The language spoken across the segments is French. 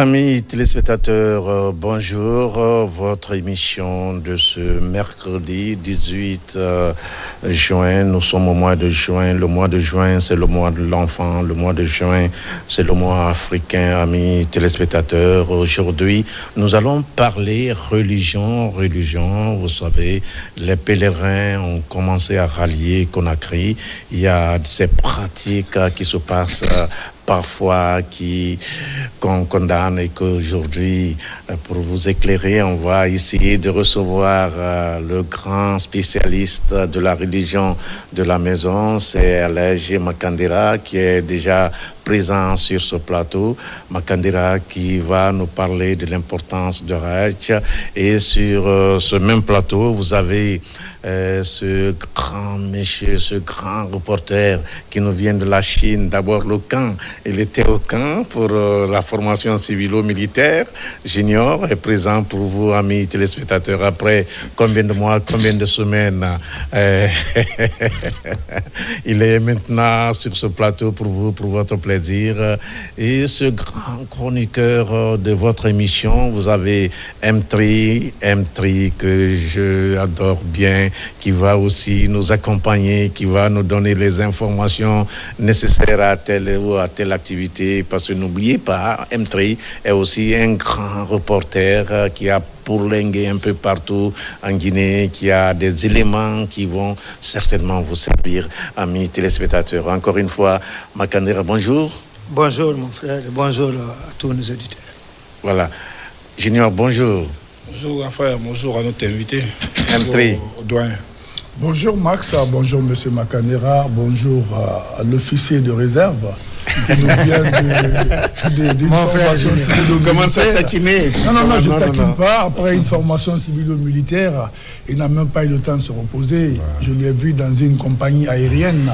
Amis téléspectateurs, bonjour. Votre émission de ce mercredi 18 juin. Nous sommes au mois de juin. Le mois de juin, c'est le mois de l'enfant. Le mois de juin, c'est le mois africain. Amis téléspectateurs, aujourd'hui, nous allons parler religion. Vous savez, les pèlerins ont commencé à rallier Conakry. Il y a ces pratiques qui se passent parfois qu'on condamne et qu'aujourd'hui, pour vous éclairer, on va essayer de recevoir le grand spécialiste de la religion de la maison, c'est Alhaji Makandera qui est déjà présent sur ce plateau. Makandera qui va nous parler de l'importance de Hajj. Et sur ce même plateau, vous avez ce grand monsieur, ce grand reporter qui nous vient de la Chine. D'abord le camp. Il était au camp pour la formation civilo-militaire. Junior est présent pour vous, amis téléspectateurs. Après combien de mois, combien de semaines, il est maintenant sur ce plateau pour vous, pour votre plaisir. Et ce grand chroniqueur de votre émission, vous avez M3 que je adore bien, qui va aussi nous accompagner, qui va nous donner les informations nécessaires à telle ou à telle activité. Parce que n'oubliez pas, M3 est aussi un grand reporter qui a bourlingué un peu partout en Guinée, qui a des éléments qui vont certainement vous servir, amis téléspectateurs. Encore une fois, Makandera, bonjour. Bonjour mon frère, bonjour à tous nos auditeurs. Voilà. Junior, bonjour. Bonjour Raphaël, bonjour à notre invité. M3. Au doyen. Bonjour Max, bonjour Monsieur Makandera, bonjour à l'officier de réserve qui nous vient d'une formation civilo-militaire. Commence à taquiner. Non, je ne taquine pas. Après une formation civilo-militaire, il n'a même pas eu le temps de se reposer. Je l'ai vu dans une compagnie aérienne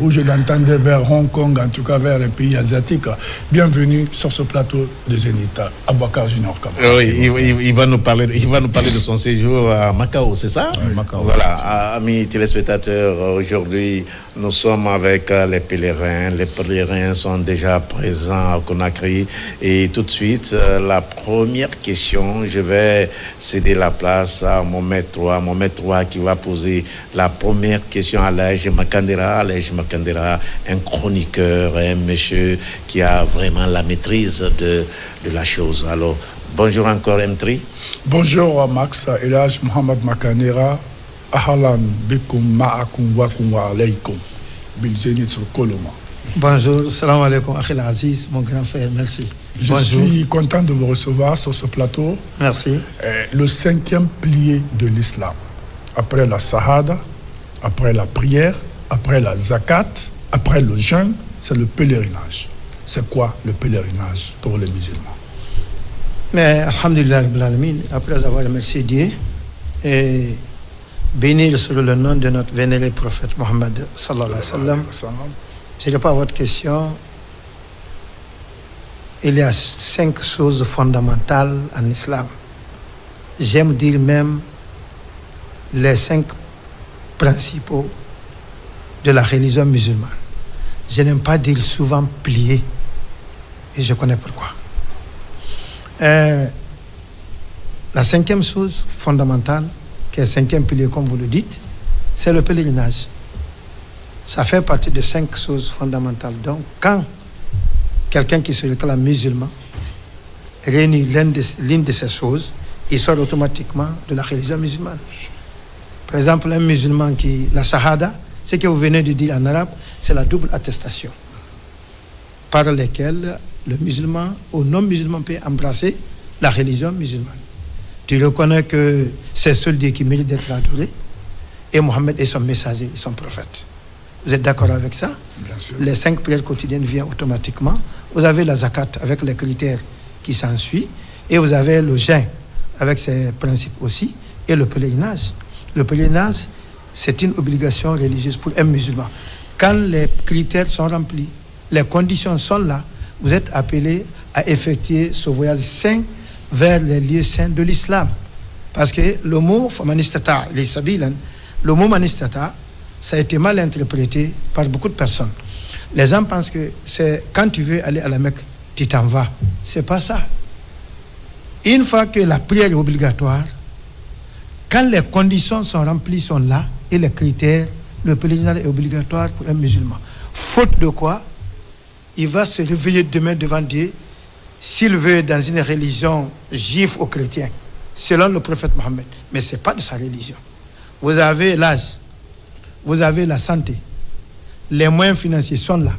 où je l'entendais vers Hong Kong, en tout cas vers les pays asiatiques. Bienvenue sur ce plateau de Zénith, Aboubacar Junior. Oui, il va nous parler de son séjour à Macao, c'est ça? Oui. Macao. Voilà, amis téléspectateurs, aujourd'hui, nous sommes avec les pèlerins. Les pèlerins sont déjà présents à Conakry. Et tout de suite, la première question, je vais céder la place à mon maître 3 qui va poser la première question à Alhaji Makandera. Alhaji Makandera, un chroniqueur, un monsieur qui a vraiment la maîtrise de la chose. Alors, bonjour encore M3. Bonjour Max, Elhaj Mohamed Makandera. Ahlan bikum ma'akum wa kum wa alaykum bil Zénith sur Coloma. Bonjour, salam alaikum, Akhil Aziz, mon grand frère, merci. Je suis content de vous recevoir sur ce plateau. Merci. Le 5e pilier de l'islam. Après la Shahada, après la prière, après la zakat, après le jeûne, c'est le pèlerinage. C'est quoi le pèlerinage pour les musulmans? Mais, alhamdulillah, après avoir remercié Dieu et bénir sur le nom de notre vénéré prophète Mohammed sallallahu alayhi wa sallam. Je réponds à votre question. Il y a 5 choses fondamentales en islam. J'aime dire même les 5 principaux de la religion musulmane. Je n'aime pas dire souvent plier. Et je connais pourquoi. La 5e chose fondamentale, qui est le 5e pilier, comme vous le dites, c'est le pèlerinage. Ça fait partie de 5 choses fondamentales. Donc, quand quelqu'un qui se réclame musulman réunit l'une de ces choses, il sort automatiquement de la religion musulmane. Par exemple, un musulman la shahada, ce que vous venez de dire en arabe, c'est la double attestation par laquelle le musulman ou non-musulman peut embrasser la religion musulmane. Tu reconnais que c'est seul Dieu qui mérite d'être adoré et Mohammed est son messager, son prophète. Vous êtes d'accord avec ça? Bien sûr. Les 5 prières quotidiennes viennent automatiquement. Vous avez la zakat avec les critères qui s'ensuivent et vous avez le jeûne avec ses principes aussi et le pèlerinage. Le pèlerinage, c'est une obligation religieuse pour un musulman. Quand les critères sont remplis, les conditions sont là, vous êtes appelé à effectuer ce voyage saint vers les lieux saints de l'islam. Parce que le mot manistata, le mot manistata, ça a été mal interprété par beaucoup de personnes. Les gens pensent que c'est quand tu veux aller à la Mecque, tu t'en vas. C'est pas ça. Une fois que la prière est obligatoire, quand les conditions sont remplies, sont là, et les critères, le pèlerinage est obligatoire pour un musulman. Faute de quoi, il va se réveiller demain devant Dieu, s'il veut dans une religion juive ou chrétienne, selon le prophète Mohammed. Mais ce n'est pas de sa religion. Vous avez l'âge, vous avez la santé, les moyens financiers sont là,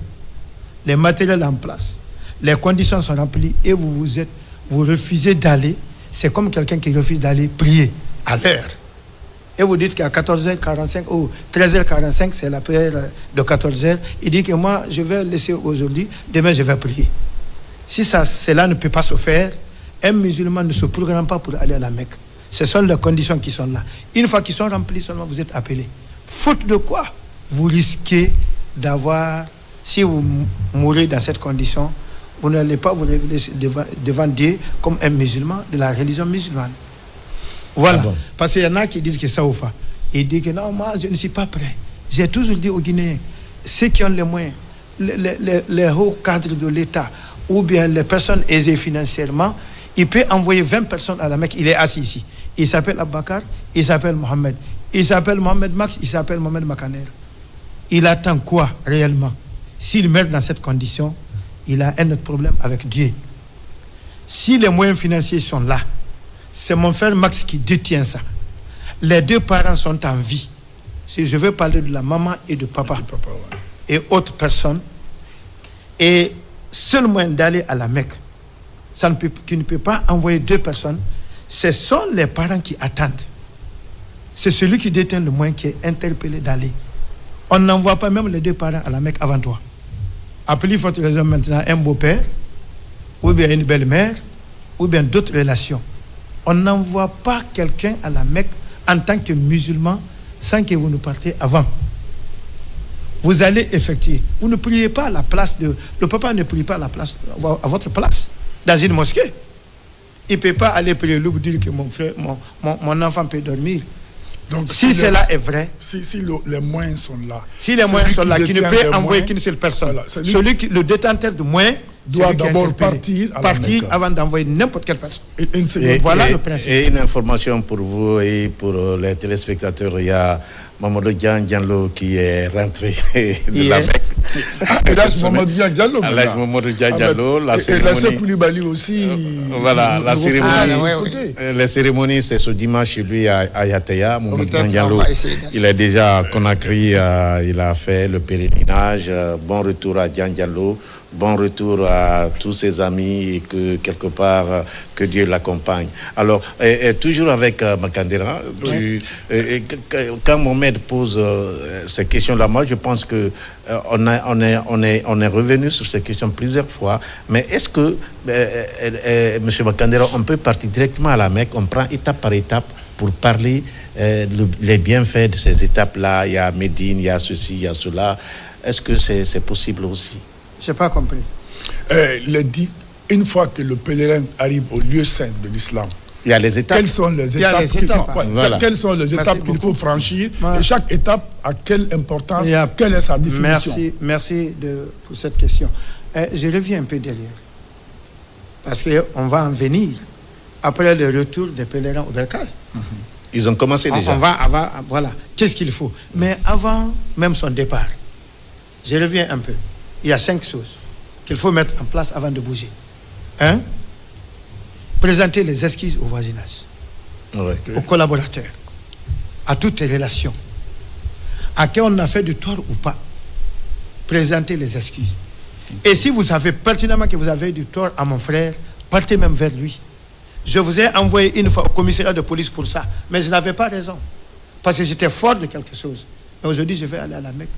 les matériels en place, les conditions sont remplies et vous refusez d'aller. C'est comme quelqu'un qui refuse d'aller prier à l'heure. Et vous dites qu'à 14h45 ou 13h45, c'est la prière de 14h. Il dit que moi, je vais laisser aujourd'hui, demain je vais prier. Si cela ne peut pas se faire, un musulman ne se programme pas pour aller à la Mecque. Ce sont les conditions qui sont là. Une fois qu'ils sont remplis, seulement vous êtes appelé. Faute de quoi, vous risquez d'avoir, si vous mourrez dans cette condition, vous n'allez pas vous révéler devant Dieu comme un musulman de la religion musulmane. Voilà. Ah bon. Parce qu'il y en a qui disent que ça ou pas. Ils disent que non, moi je ne suis pas prêt. J'ai toujours dit aux Guinéens, ceux qui ont les moyens, les hauts cadres de l'État, ou bien les personnes aisées financièrement, il peut envoyer 20 personnes à la Mecque. Il est assis ici. Il s'appelle Abakar, il s'appelle Mohamed. Il s'appelle Mohamed Max, il s'appelle Mohamed Makaner. Il attend quoi réellement? S'il meurt dans cette condition, il a un autre problème avec Dieu. Si les moyens financiers sont là, c'est mon frère Max qui détient ça. Les deux parents sont en vie. Si je veux parler de la maman et de papa, et autres personnes, et seul moyen d'aller à la Mecque, qui ne peut pas envoyer deux personnes, ce sont les parents qui attendent. C'est celui qui détient le moyen qui est interpellé d'aller. On n'envoie pas même les deux parents à la Mecque avant toi. Appelez votre raison maintenant un beau-père, ou bien une belle-mère, ou bien d'autres relations. On n'envoie pas quelqu'un à la Mecque en tant que musulman sans que vous ne partez avant. Vous allez effectuer. Vous ne priez pas à la place de... Le papa ne prie pas à la place, à votre place, dans une mosquée. Il ne peut pas aller prier vous dire que mon enfant peut dormir. Donc, si cela est vrai, si les moyens sont là, si les moyens sont là, qui ne peut envoyer qu'une seule personne, voilà, le détenteur de moyens doit d'abord partir avant d'envoyer n'importe quelle personne. Voilà le principe. Et une information pour vous et pour les téléspectateurs, il y a Mamadou Diallo qui est rentré de la Mecque. Mamadou Diallo. La cérémonie. Koulibaly aussi. Voilà, la cérémonie. La cérémonie, c'est ce dimanche chez lui à Yateya. Mamadou Diallo, il est déjà à Conakry, il a fait le pèlerinage. Bon retour à Diallo. Bon retour à tous ses amis et que quelque part que Dieu l'accompagne. Alors, toujours avec Makandera, quand Mohamed pose ces questions-là, moi je pense que on est revenu sur ces questions plusieurs fois. Mais est-ce que, M. Makandera, on peut partir directement à la Mecque, on prend étape par étape pour parler les bienfaits de ces étapes-là? Il y a Médine, il y a ceci, il y a cela. Est-ce que c'est possible aussi? Je n'ai pas compris. Une fois que le pèlerin arrive au lieu saint de l'islam, il y a les étapes. Quelles sont les étapes qu'il faut franchir? Et chaque étape a quelle importance? Quelle est sa définition? Merci pour cette question. Je reviens un peu derrière. Parce qu'on va en venir après le retour des pèlerins au Bercail. Ils ont commencé déjà. Voilà. Qu'est-ce qu'il faut? Mais avant même son départ, je reviens un peu. Il y a 5 choses qu'il faut mettre en place avant de bouger. 1. Présenter les excuses au voisinage, aux collaborateurs, à toutes les relations. À qui on a fait du tort ou pas, présenter les excuses. Et si vous savez pertinemment que vous avez du tort à mon frère, partez même vers lui. Je vous ai envoyé une fois au commissariat de police pour ça, mais je n'avais pas raison, parce que j'étais fort de quelque chose. Mais aujourd'hui, je vais aller à la Mecque.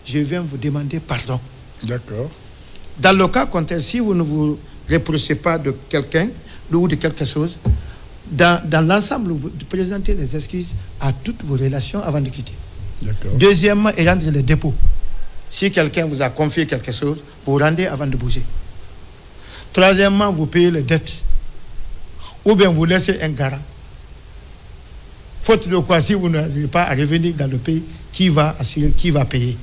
Je viens vous demander pardon. D'accord. Dans le cas contraire, si vous ne vous reprochez pas de quelqu'un ou de quelque chose, dans l'ensemble, vous présentez les excuses à toutes vos relations avant de quitter. D'accord. Deuxièmement, et rendre les dépôts. Si quelqu'un vous a confié quelque chose, vous rendez avant de bouger. Troisièmement, vous payez les dettes. Ou bien vous laissez un garant. Faute de quoi, si vous n'arrivez pas à revenir dans le pays, qui va assurer, qui va payer?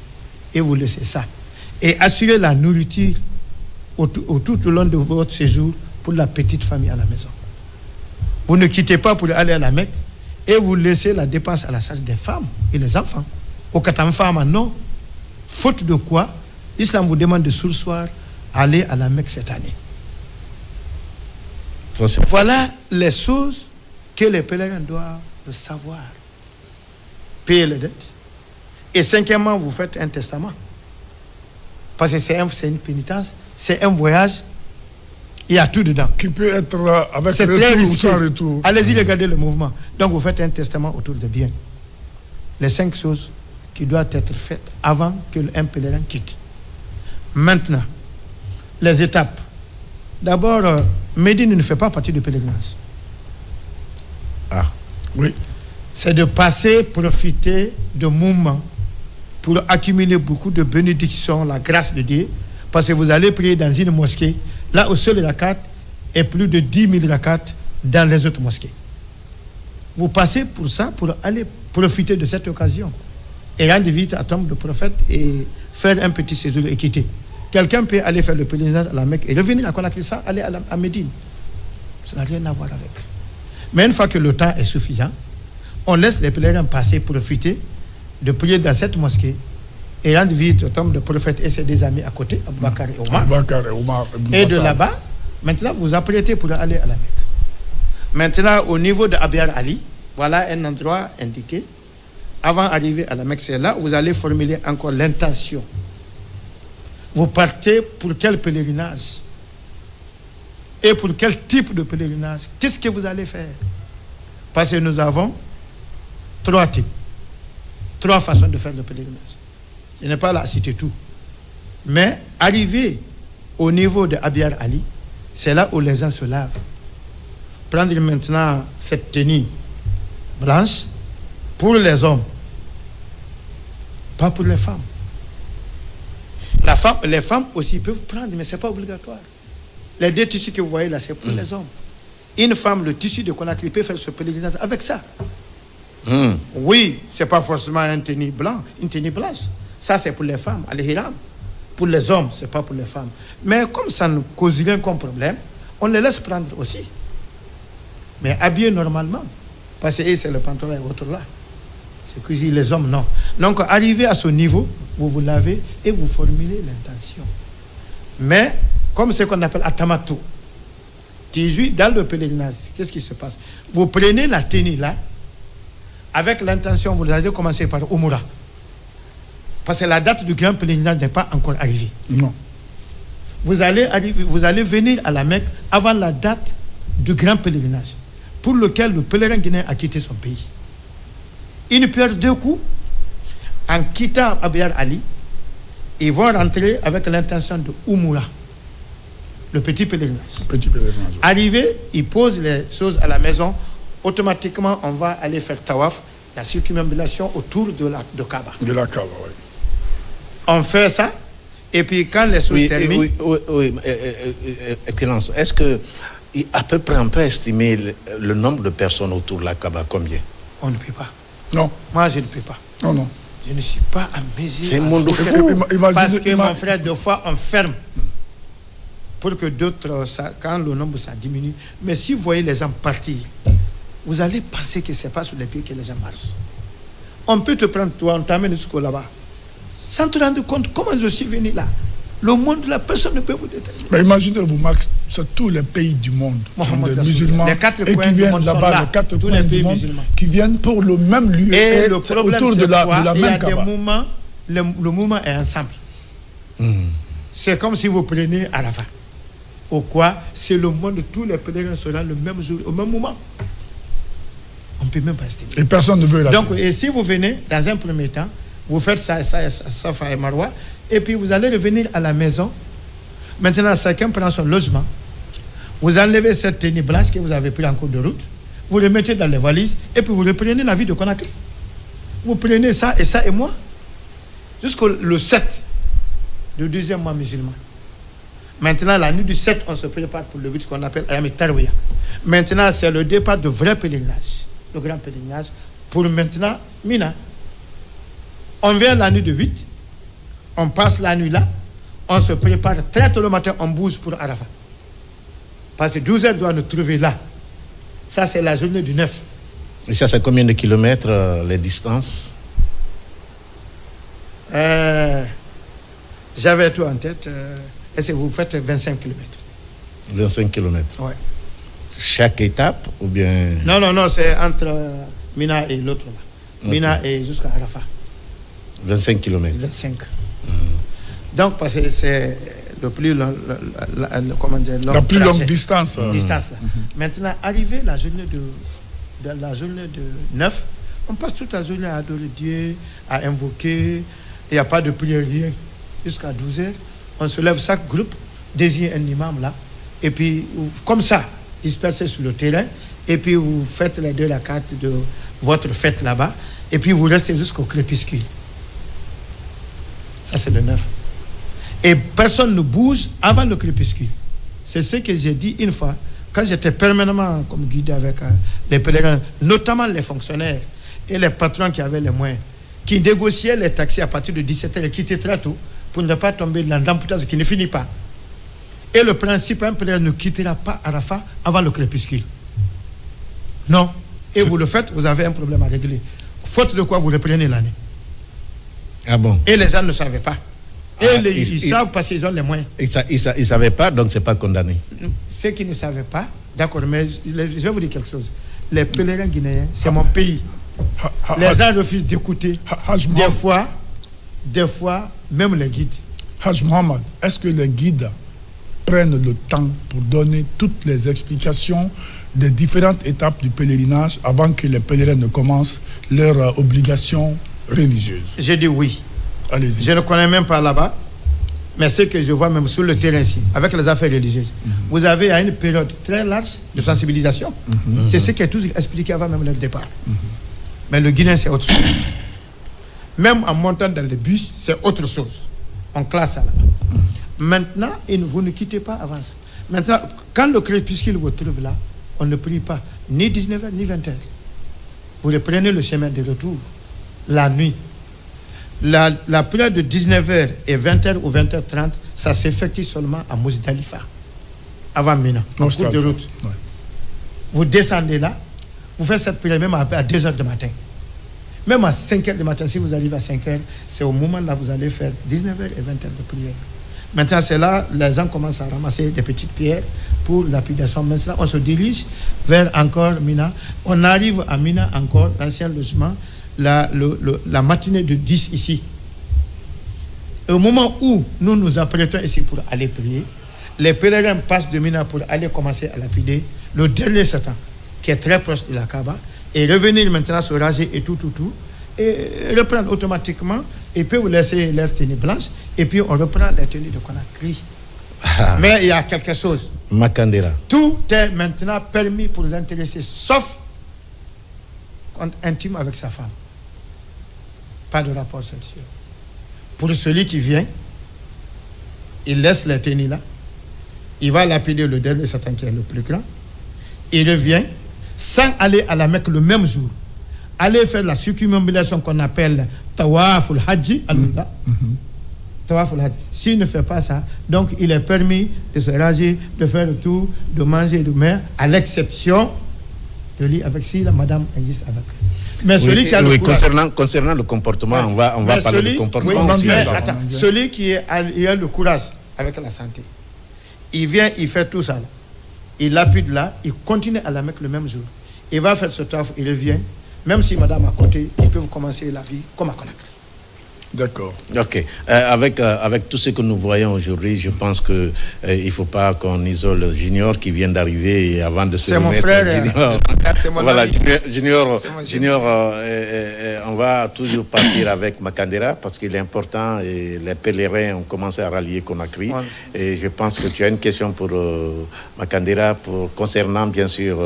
Et vous laissez ça. Et assurer la nourriture tout au long de votre séjour pour la petite famille à la maison. Vous ne quittez pas pour aller à la Mecque et vous laissez la dépense à la charge des femmes et des enfants. Au Katam Fama, non. Faute de quoi, l'islam vous demande de sursoir, aller à la Mecque cette année. Voilà les choses que les pèlerins doivent savoir. Payer les dettes. Et cinquièmement, vous faites un testament. Parce que c'est une pénitence, c'est un voyage, il y a tout dedans. Qui peut être avec c'est retour ou sans retour. Allez-y, regardez le mouvement. Donc vous faites un testament autour de biens. Les 5 choses qui doivent être faites avant que un pèlerin quitte. Maintenant, les étapes. D'abord, Médine ne fait pas partie du pèlerinage. Ah. Oui. C'est de passer, profiter de moments pour accumuler beaucoup de bénédictions, la grâce de Dieu, parce que vous allez prier dans une mosquée, là où seul rakat est plus de 10 000 rakats dans les autres mosquées. Vous passez pour ça, pour aller profiter de cette occasion et rendre visite à tombe de prophète et faire un petit séjour et quitter. Quelqu'un peut aller faire le pèlerinage à la Mecque et revenir à Conakry sans aller à Médine. Ça n'a rien à voir avec. Mais une fois que le temps est suffisant, on laisse les pèlerins passer, profiter de prier dans cette mosquée et rendre visite au tombe de prophète et ses deux amis à côté, Aboubakar et Omar. Et de là-bas, maintenant vous apprêtez pour aller à la Mecque. Maintenant, au niveau de Abiar Ali, voilà un endroit indiqué. Avant d'arriver à la Mecque, c'est là où vous allez formuler encore l'intention. Vous partez pour quel pèlerinage? Et pour quel type de pèlerinage? Qu'est-ce que vous allez faire? Parce que nous avons 3 types, 3 façons de faire le pèlerinage. Je n'ai pas là à citer tout. Mais arriver au niveau de Abiar Ali, c'est là où les gens se lavent. Prendre maintenant cette tenue blanche pour les hommes, pas pour les femmes. Les femmes aussi peuvent prendre, mais ce n'est pas obligatoire. Les 2 tissus que vous voyez là, c'est pour les hommes. Une femme, le tissu de Conakry peut faire ce pèlerinage avec ça. Oui, ce n'est pas forcément un tenue blanc, une tenue blanche. Ça, c'est pour les femmes, à l'Iram. Pour les hommes, ce n'est pas pour les femmes. Mais comme ça ne cause rien comme problème, on les laisse prendre aussi. Mais habillés normalement. Parce que c'est le pantalon et l'autre là. C'est que les hommes, non. Donc, arrivé à ce niveau, vous vous lavez et vous formulez l'intention. Mais, comme ce qu'on appelle atamato, dans le pèlerinage, qu'est-ce qui se passe? Vous prenez la tenue là, avec l'intention, vous allez commencer par Umura. Parce que la date du grand pèlerinage n'est pas encore arrivée. Non. Vous allez venir à la Mecque avant la date du grand pèlerinage, pour lequel le pèlerin guinéen a quitté son pays. Ils perdent 2 coups. En quittant Abiar Ali, ils vont rentrer avec l'intention de Umura, le petit pèlerinage. Arrivé, ils posent les choses à la maison. Automatiquement, on va aller faire tawaf, la circumambulation autour de Kaaba. De la Kaaba, oui. On fait ça, et puis quand les choses terminent... Oui, Excellence, est-ce que, à peu près, on peut estimer le nombre de personnes autour de la Kaaba, combien? On ne peut pas. Non. Moi, je ne peux pas. Non. Je ne suis pas à mesure. C'est un monde fou. Parce que mon frère, 2 fois, on ferme. Pour que d'autres, quand le nombre ça diminue. Mais si vous voyez les gens partir, vous allez penser que ce n'est pas sur les pieds que les gens marchent. On peut te prendre, toi, on t'amène jusqu'au là-bas. Sans te rendre compte comment je suis venu là. Le monde, la personne ne peut vous déterminer. Mais imaginez-vous, Max, c'est tous les pays du monde, des musulmans, les 4 et qui viennent là-bas, les 4 coins du monde, qui viennent pour le même lieu, et le problème, autour de la même Kaaba. Le mouvement est ensemble. C'est comme si vous preniez Arafat. Au quoi, c'est le monde, tous les pèlerins seront le même jour, au même moment. On ne peut même pas estimer. Et personne ne veut la Donc, et si vous venez, dans un premier temps, vous faites Safa et Marwa, et puis vous allez revenir à la maison. Maintenant, chacun prend son logement. Vous enlevez cette tenue blanche que vous avez pris en cours de route, vous le mettez dans les valises, et puis vous reprenez la vie de Conakry. Vous prenez ça et moi, jusqu'au 7 du 2e mois musulman. Maintenant, la nuit du 7, on se prépare pour le 8, ce qu'on appelle Ayam Tarwiya. Maintenant, c'est le départ de vrai pèlerinage, le grand pèlerinage, pour maintenant Mina. On vient la nuit du 8, on passe la nuit là, on se prépare très tôt le matin, on bouge pour Arafat. Parce que 12 heures doit nous trouver là. Ça, c'est la journée du 9. Et ça, c'est combien de kilomètres, les distances? J'avais tout en tête. Est-ce que vous faites 25 km? 25 km. Oui. Chaque étape ou bien... Non, c'est entre Mina et l'autre. Okay. Mina et jusqu'à Arafat. 25 km. 25. Donc, parce que c'est le plus long, la plus longue distance. Là. Maintenant, arrivé la journée de 9, on passe toute la journée à adorer Dieu, à invoquer. Il n'y a pas de prière, rien. Jusqu'à 12h, on se lève, chaque groupe désigne un imam là. Et puis, comme ça, dispersé sur le terrain. Et puis, vous faites les 2 rakats de votre fête là-bas. Et puis, vous restez jusqu'au crépuscule. Ça, c'est le 9. Et personne ne bouge avant le crépuscule. C'est ce que j'ai dit une fois, quand j'étais permanemment comme guide avec les pèlerins, notamment les fonctionnaires et les patrons qui avaient les moyens, qui négociaient les taxis à partir de 17h et quittaient très tôt pour ne pas tomber dans l'embouteillage qui ne finit pas. Et le principe, un pèlerin ne quittera pas Arafat avant le crépuscule. Non. Et vous le faites, vous avez un problème à régler. Faute de quoi vous reprenez l'année. Ah bon? Et les gens ne savaient pas. Et ils savent parce qu'ils ont les moyens. Ils ne savaient pas, donc ce n'est pas condamné. Ceux qui ne savaient pas, d'accord, mais je vais vous dire quelque chose. Les pèlerins guinéens, c'est mon pays. Les gens refusent d'écouter. Des fois, même les guides. Haj Mohamed, est-ce que les guides prennent le temps pour donner toutes les explications des différentes étapes du pèlerinage avant que les pèlerins ne commencent leurs obligations religieuses? Je dis oui. Allez-y. Je ne connais même pas là-bas, mais ce que je vois même sur le terrain ici, avec les affaires religieuses, vous avez une période très large de sensibilisation. C'est ce qui est toujours expliqué avant même le départ. Mais le Guinéen, c'est autre chose. Même en montant dans le bus, c'est autre chose. On classe ça là-bas. Maintenant, vous ne quittez pas avant ça. Maintenant, quand le crépuscule vous trouve là, on ne prie pas ni 19h ni 20h. Vous reprenez le chemin de retour la nuit. La prière de 19h et 20h ou 20h30, ça s'effectue seulement à Mousdalifa, avant Mina, en cours de route. Ouais. Vous descendez là, vous faites cette prière même à 2h du matin. Même à 5h du matin, si vous arrivez à 5h, c'est au moment là vous allez faire 19h et 20h de prière. Maintenant, c'est là, les gens commencent à ramasser des petites pierres pour la lapidation. Maintenant, on se dirige vers encore Mina. On arrive à Mina encore, l'ancien logement, la matinée de 10 ici. Au moment où nous nous apprêtons ici pour aller prier, les pèlerins passent de Mina pour aller commencer à lapider le dernier Satan, qui est très proche de la Kaaba, et revenir maintenant se raser et tout, et reprendre automatiquement, et puis vous laisser leur tenue blanche, et puis on reprend la tenue de Conakry. Mais il y a quelque chose. Makandera. Tout est maintenant permis pour l'intéressé, sauf quand intime avec sa femme. Pas de rapport sexuel. Pour celui qui vient, il laisse la tenue là, il va lapider le dernier Satan qui est le plus grand, il revient sans aller à la Mecque le même jour, aller faire la circumambulation qu'on appelle Tawaful Hadji al-Wida. Tawaful Hadji. S'il ne fait pas ça, donc il est permis de se raser, de faire le tour, de manger, de mer, à l'exception de lui avec si la madame existe avec lui. Mais celui qui a le courage, concernant le comportement, on va parler du comportement aussi. Celui qui a le courage avec la santé, il vient, il fait tout ça là. Il lapide là, il continue à la Mecque le même jour. Il va faire ce taf, il revient. Même si madame à côté, ils peuvent commencer la vie comme à Conakry. D'accord. Ok. Avec tout ce que nous voyons aujourd'hui, je pense que il ne faut pas qu'on isole Junior qui vient d'arriver avant de se remettre. C'est mon frère. Junior. C'est mon voilà, ami. Junior, on va toujours partir avec Makandera parce qu'il est important et les pèlerins ont commencé à rallier Conakry. Et je pense que tu as une question pour Makandera concernant bien sûr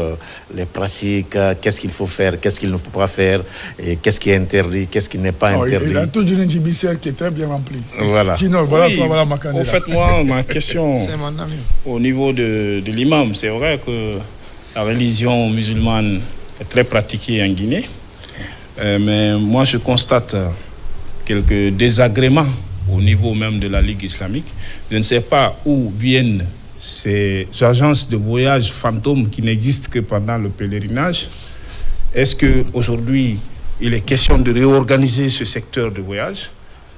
les pratiques, qu'est-ce qu'il faut faire, qu'est-ce qu'il ne faut pas faire, et qu'est-ce qui est interdit, qu'est-ce qui n'est pas interdit. Il a tout une judiciaire qui est très bien rempli. Voilà. Sinon, voilà Makandera. En fait, moi, ma question au niveau de l'imam, c'est vrai que la religion musulmane est très pratiquée en Guinée, mais moi je constate quelques désagréments au niveau même de la Ligue islamique. Je ne sais pas où viennent ces agences de voyage fantômes qui n'existent que pendant le pèlerinage. Est-ce qu'aujourd'hui, il est question de réorganiser ce secteur de voyage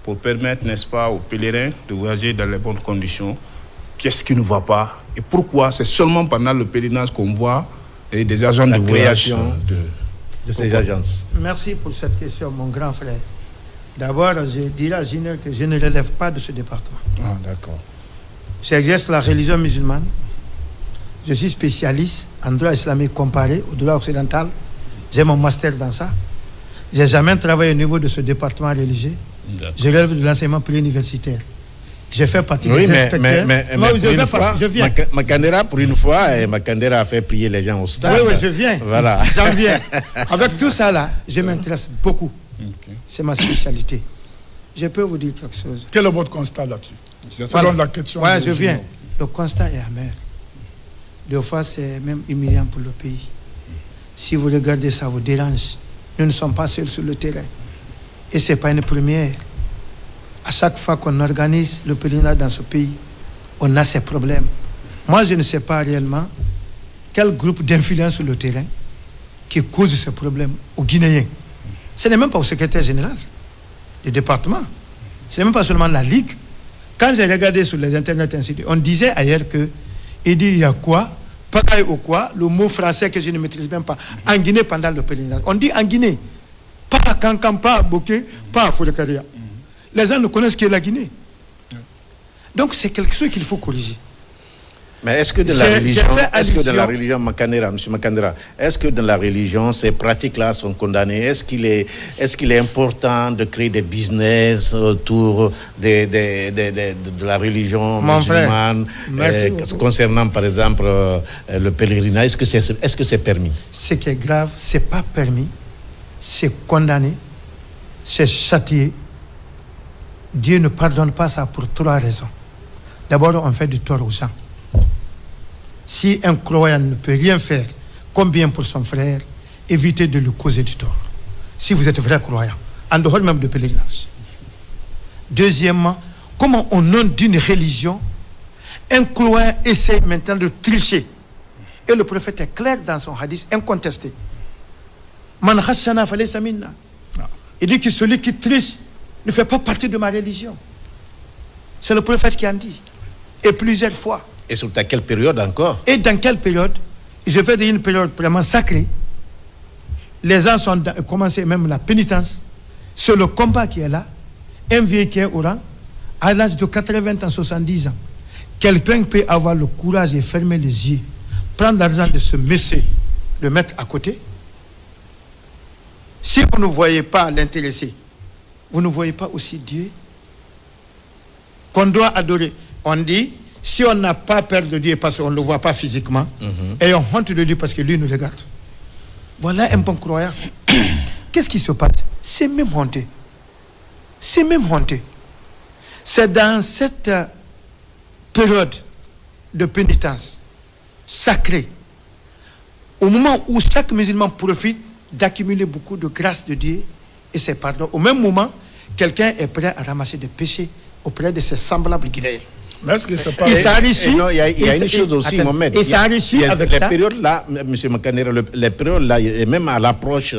pour permettre, n'est-ce pas, aux pèlerins de voyager dans les bonnes conditions? Qu'est-ce qui ne va pas? Et pourquoi c'est seulement pendant le pèlerinage qu'on voit des agents de voyage de ces agences? Merci pour cette question, mon grand frère. D'abord, je dirais à Junior que je ne relève pas de ce département. Ah, d'accord. J'exerce la religion musulmane. Je suis spécialiste en droit islamique comparé au droit occidental. J'ai mon master dans ça. Je n'ai jamais travaillé au niveau de ce département religieux. D'accord. Je relève de l'enseignement préuniversitaire. J'ai fait partie des inspecteurs. Mais je viens. Makandera, pour une fois, Makandera a fait prier les gens au stade. Oui, je viens. Voilà. J'en viens. Avec tout ça là, je m'intéresse beaucoup. Okay. C'est ma spécialité. Je peux vous dire quelque chose. Quel est votre constat là-dessus? Selon la question. Oui, je viens. Le constat est amer. Des fois, c'est même humiliant pour le pays. Si vous regardez ça, vous dérange. Nous ne sommes pas seuls sur le terrain. Et ce n'est pas une première. À chaque fois qu'on organise le pèlerinage dans ce pays, on a ces problèmes. Moi, je ne sais pas réellement quel groupe d'influence sur le terrain qui cause ces problèmes aux Guinéens. Ce n'est même pas au secrétaire général du département. Ce n'est même pas seulement la Ligue. Quand j'ai regardé sur les internets, on disait ailleurs que il dit il y a quoi, pagaille ou quoi, le mot français que je ne maîtrise même pas, en Guinée pendant le pèlerinage. On dit en Guinée, pas à Kankan, pas à Boké, pas à Fourekaria. Les gens ne connaissent que la Guinée. Donc c'est quelque chose qu'il faut corriger. Mais est-ce que dans la religion, Makandera, M. Makandera, est-ce que dans la religion, ces pratiques-là sont condamnées? Est-ce qu'il est important de créer des business autour de la religion musulmane, concernant par exemple le pèlerinage? Est-ce que c'est permis? Ce qui est grave, c'est pas permis, c'est condamné, c'est châtié. Dieu ne pardonne pas ça pour 3 raisons. D'abord, on fait du tort aux gens. Si un croyant ne peut rien faire, combien pour son frère, évitez de lui causer du tort. Si vous êtes vrai croyant, en dehors même de pèlerinage. Deuxièmement, comment au nom d'une religion, un croyant essaie maintenant de tricher. Et le prophète est clair dans son hadith, incontesté. Man khashana falaysa minna. Il dit que celui qui triche ne fait pas partie de ma religion. C'est le prophète qui en dit. Et plusieurs fois. Et sur quelle période encore? Et dans quelle période? Je vais dire une période vraiment sacrée. Les gens sont commencé même la pénitence. C'est le combat qui est là. Un vieux qui est au rang, à l'âge de 80 ans, 70 ans. Quelqu'un peut avoir le courage et fermer les yeux, prendre l'argent de ce monsieur, le mettre à côté. Si vous ne voyez pas l'intéressé, vous ne voyez pas aussi Dieu qu'on doit adorer. On dit, si on n'a pas peur de Dieu parce qu'on ne le voit pas physiquement, et on honte de lui parce que lui nous regarde. Voilà un bon croyant. Qu'est-ce qui se passe? C'est même honteux. C'est même honteux. C'est dans cette période de pénitence sacrée, au moment où chaque musulman profite d'accumuler beaucoup de grâce de Dieu et ses pardons, au même moment, quelqu'un est prêt à ramasser des péchés auprès de ses semblables guinéens. Mais est-ce que c'est pas... Il s'enrichit. Il y a une chose aussi, Mohamed. Il s'enrichit avec les ça. Périodes-là, M. Makandera, les périodes-là, et même à l'approche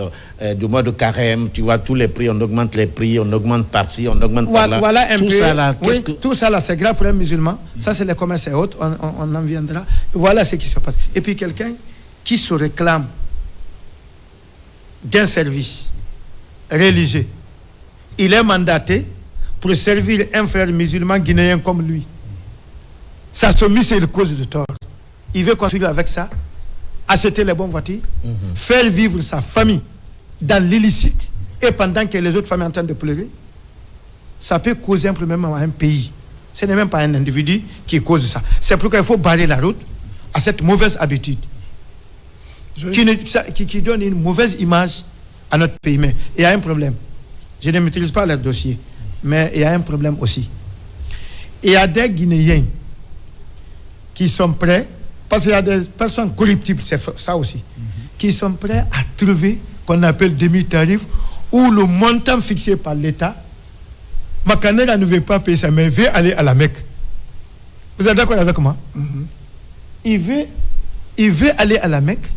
du mois de carême, tu vois, tous les prix, on augmente les prix, on augmente par-ci, on augmente par-là. Voilà un tout peu. Ça, là, oui, tout ça, là, c'est grave pour un musulman. Ça, c'est les commerces et autres. On en viendra. Voilà ce qui se passe. Et puis, quelqu'un qui se réclame d'un service religieux, il est mandaté pour servir un frère musulman guinéen comme lui. Ça se mise sur le cause de tort. Il veut construire avec ça, acheter les bonnes voitures, faire vivre sa famille dans l'illicite, et pendant que les autres familles sont en train de pleurer. Ça peut causer un problème à un pays. Ce n'est même pas un individu qui cause ça. C'est pourquoi il faut barrer la route à cette mauvaise habitude qui donne une mauvaise image à notre pays. Mais il y a un problème. Je ne maîtrise pas le dossier, mais il y a un problème aussi. Il y a des Guinéens qui sont prêts, parce qu'il y a des personnes corruptibles, c'est ça aussi, qui sont prêts à trouver qu'on appelle demi-tarif, où le montant fixé par l'État, Makandera ne veut pas payer ça, mais veut aller à la Mecque. Vous êtes d'accord avec moi? Il veut aller à la Mecque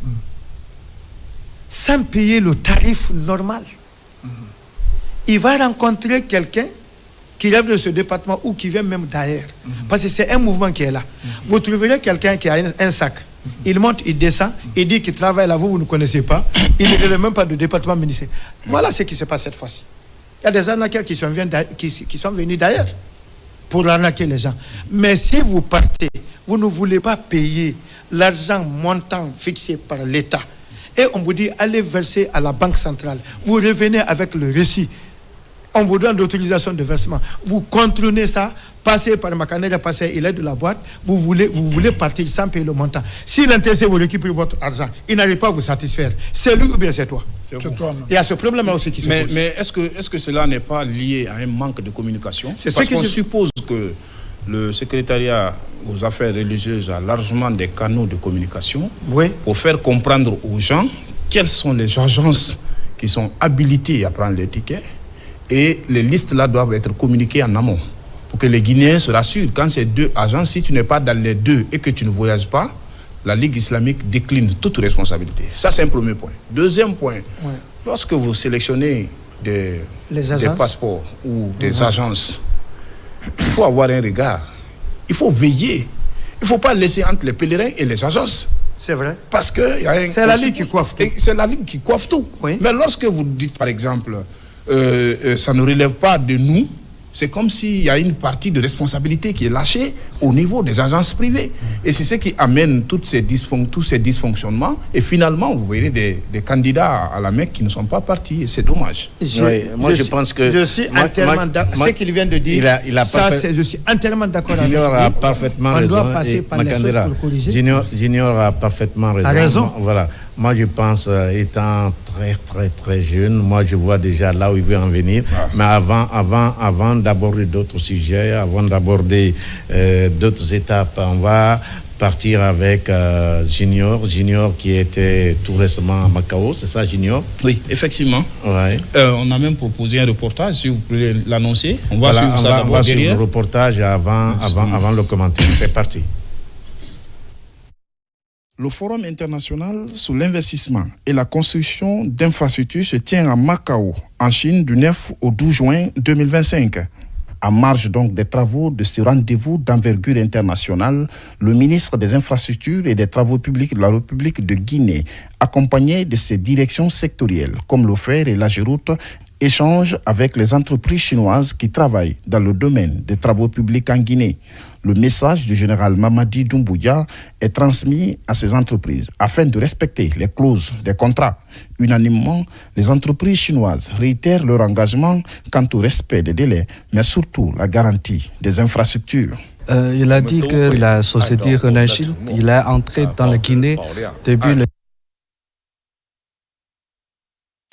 sans payer le tarif normal. Il va rencontrer quelqu'un qui rêve de ce département ou qui vient même d'ailleurs. Parce que c'est un mouvement qui est là. Vous trouverez quelqu'un qui a un sac. Il monte, il descend, il dit qu'il travaille là, vous ne connaissez pas. Il ne relève même pas du département ministériel. Voilà ce qui se passe cette fois-ci. Il y a des arnaqueurs qui sont venus d'ailleurs pour arnaquer les gens. Mais si vous partez, vous ne voulez pas payer l'argent montant fixé par l'État et on vous dit allez verser à la banque centrale, vous revenez avec le récit, on vous donne l'autorisation de versement, vous contrôlez ça, passez par Macanera, passez, il est de la boîte, vous voulez partir sans payer le montant. Si l'intéressé vous récupère votre argent, il n'arrive pas à vous satisfaire, c'est lui ou bien c'est toi? C'est toi, non? Il y a ce problème-là aussi qui se pose. Mais est-ce que cela n'est pas lié à un manque de communication? Parce qu'on suppose que le secrétariat aux affaires religieuses a largement des canaux de communication pour faire comprendre aux gens quelles sont les agences qui sont habilitées à prendre les tickets, et les listes là doivent être communiquées en amont pour que les Guinéens se rassurent. Quand ces deux agences, si tu n'es pas dans les deux et que tu ne voyages pas, la Ligue islamique décline toute responsabilité. Ça, c'est un premier point. Deuxième point, lorsque vous sélectionnez des passeports ou des agences, il faut avoir un regard. Il faut veiller. Il ne faut pas laisser entre les pèlerins et les agences. C'est vrai. Parce que c'est la Ligue qui coiffe tout. C'est la Ligue qui coiffe tout. Oui. Mais lorsque vous dites, par exemple, ça ne relève pas de nous, c'est comme s'il y a une partie de responsabilité qui est lâchée au niveau des agences privées. Et c'est ce qui amène tous ces dysfonctionnements. Et finalement, vous verrez des candidats à la Mecque qui ne sont pas partis. Et c'est dommage. Je pense que... Je suis entièrement d'accord. Ce qu'il vient de dire, je suis entièrement d'accord avec lui. Junior a parfaitement raison. On doit passer par les choses pour corriger. Junior a parfaitement raison. A raison. Voilà. Moi, je pense, étant très, très, très jeune, moi, je vois déjà là où il veut en venir. Mais avant d'aborder d'autres sujets, avant d'aborder d'autres étapes, on va partir avec Junior qui était tout récemment à Macao. C'est ça, Junior? Oui, effectivement. Ouais. On a même proposé un reportage, si vous pouvez l'annoncer. On va suivre ça d'abord derrière. Suivre le reportage avant le commentaire. C'est parti. Le Forum international sur l'investissement et la construction d'infrastructures se tient à Macao, en Chine, du 9 au 12 juin 2025. En marge donc des travaux de ce rendez-vous d'envergure internationale, le ministre des Infrastructures et des Travaux publics de la République de Guinée, accompagné de ses directions sectorielles, comme l'OFER et l'AGEROUTE, échange avec les entreprises chinoises qui travaillent dans le domaine des travaux publics en Guinée. Le message du général Mamadi Doumbouya est transmis à ces entreprises afin de respecter les clauses des contrats. Unanimement, les entreprises chinoises réitèrent leur engagement quant au respect des délais, mais surtout la garantie des infrastructures. Il a dit que la société Renachil, il est entré dans la Guinée depuis le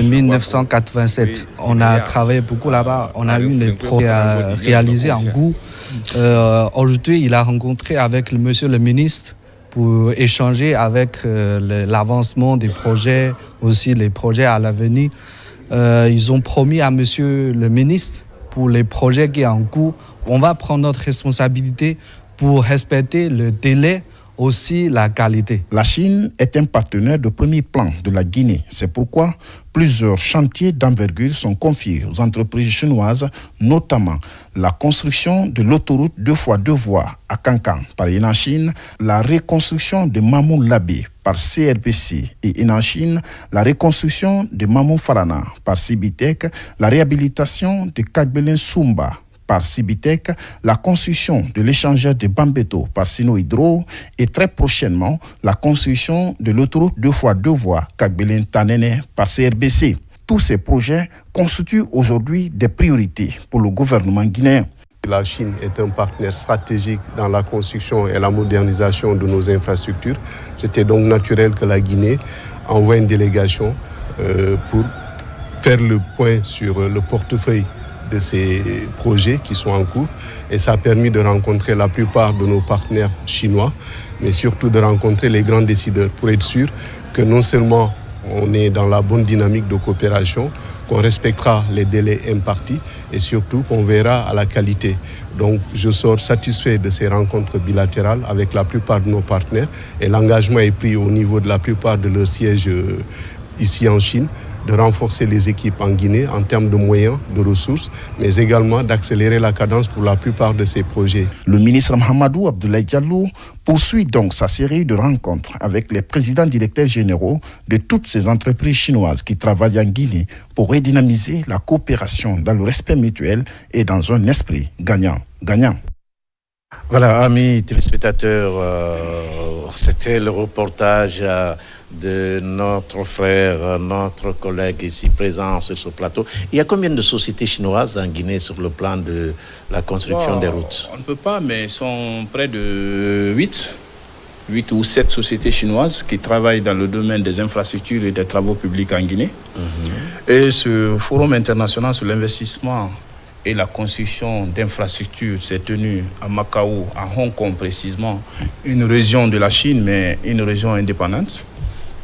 1987. On a travaillé beaucoup là-bas. On a eu des projets à réaliser en goût. Aujourd'hui, il a rencontré avec monsieur le ministre pour échanger avec l'avancement des projets, aussi les projets à l'avenir. Ils ont promis à monsieur le ministre pour les projets qui sont en cours, on va prendre notre responsabilité pour respecter le délai, aussi la qualité. La Chine est un partenaire de premier plan de la Guinée. C'est pourquoi plusieurs chantiers d'envergure sont confiés aux entreprises chinoises, notamment la construction de l'autoroute 2x2 voies à Kankan par Inachine, la reconstruction de Mamou Labé par CRPC et Inachine, la reconstruction de Mamou Farana par Cibitec, la réhabilitation de Kagbelen Sumba par Cibitec, la construction de l'échangeur de Bambeto par Sino Hydro et très prochainement la construction de l'autoroute 2x2 voies Kagbelen Tanene par CRBC. Tous ces projets constituent aujourd'hui des priorités pour le gouvernement guinéen. La Chine est un partenaire stratégique dans la construction et la modernisation de nos infrastructures. C'était donc naturel que la Guinée envoie une délégation pour faire le point sur le portefeuille de ces projets qui sont en cours. Et ça a permis de rencontrer la plupart de nos partenaires chinois, mais surtout de rencontrer les grands décideurs pour être sûr que non seulement on est dans la bonne dynamique de coopération, qu'on respectera les délais impartis et surtout qu'on verra à la qualité. Donc je sors satisfait de ces rencontres bilatérales avec la plupart de nos partenaires et l'engagement est pris au niveau de la plupart de leurs sièges ici en Chine, de renforcer les équipes en Guinée en termes de moyens, de ressources, mais également d'accélérer la cadence pour la plupart de ces projets. Le ministre Mahamadou Abdoulaye Diallo poursuit donc sa série de rencontres avec les présidents directeurs généraux de toutes ces entreprises chinoises qui travaillent en Guinée pour redynamiser la coopération dans le respect mutuel et dans un esprit gagnant-gagnant. Voilà, amis téléspectateurs, c'était le reportage de notre frère, notre collègue ici présent sur ce plateau. Il y a combien de sociétés chinoises en Guinée sur le plan de la construction des routes? On ne peut pas, mais sont près de 8 ou 7 sociétés chinoises qui travaillent dans le domaine des infrastructures et des travaux publics en Guinée. Et ce forum international sur l'investissement et la construction d'infrastructures s'est tenu à Macao, à Hong Kong précisément, une région de la Chine, mais une région indépendante,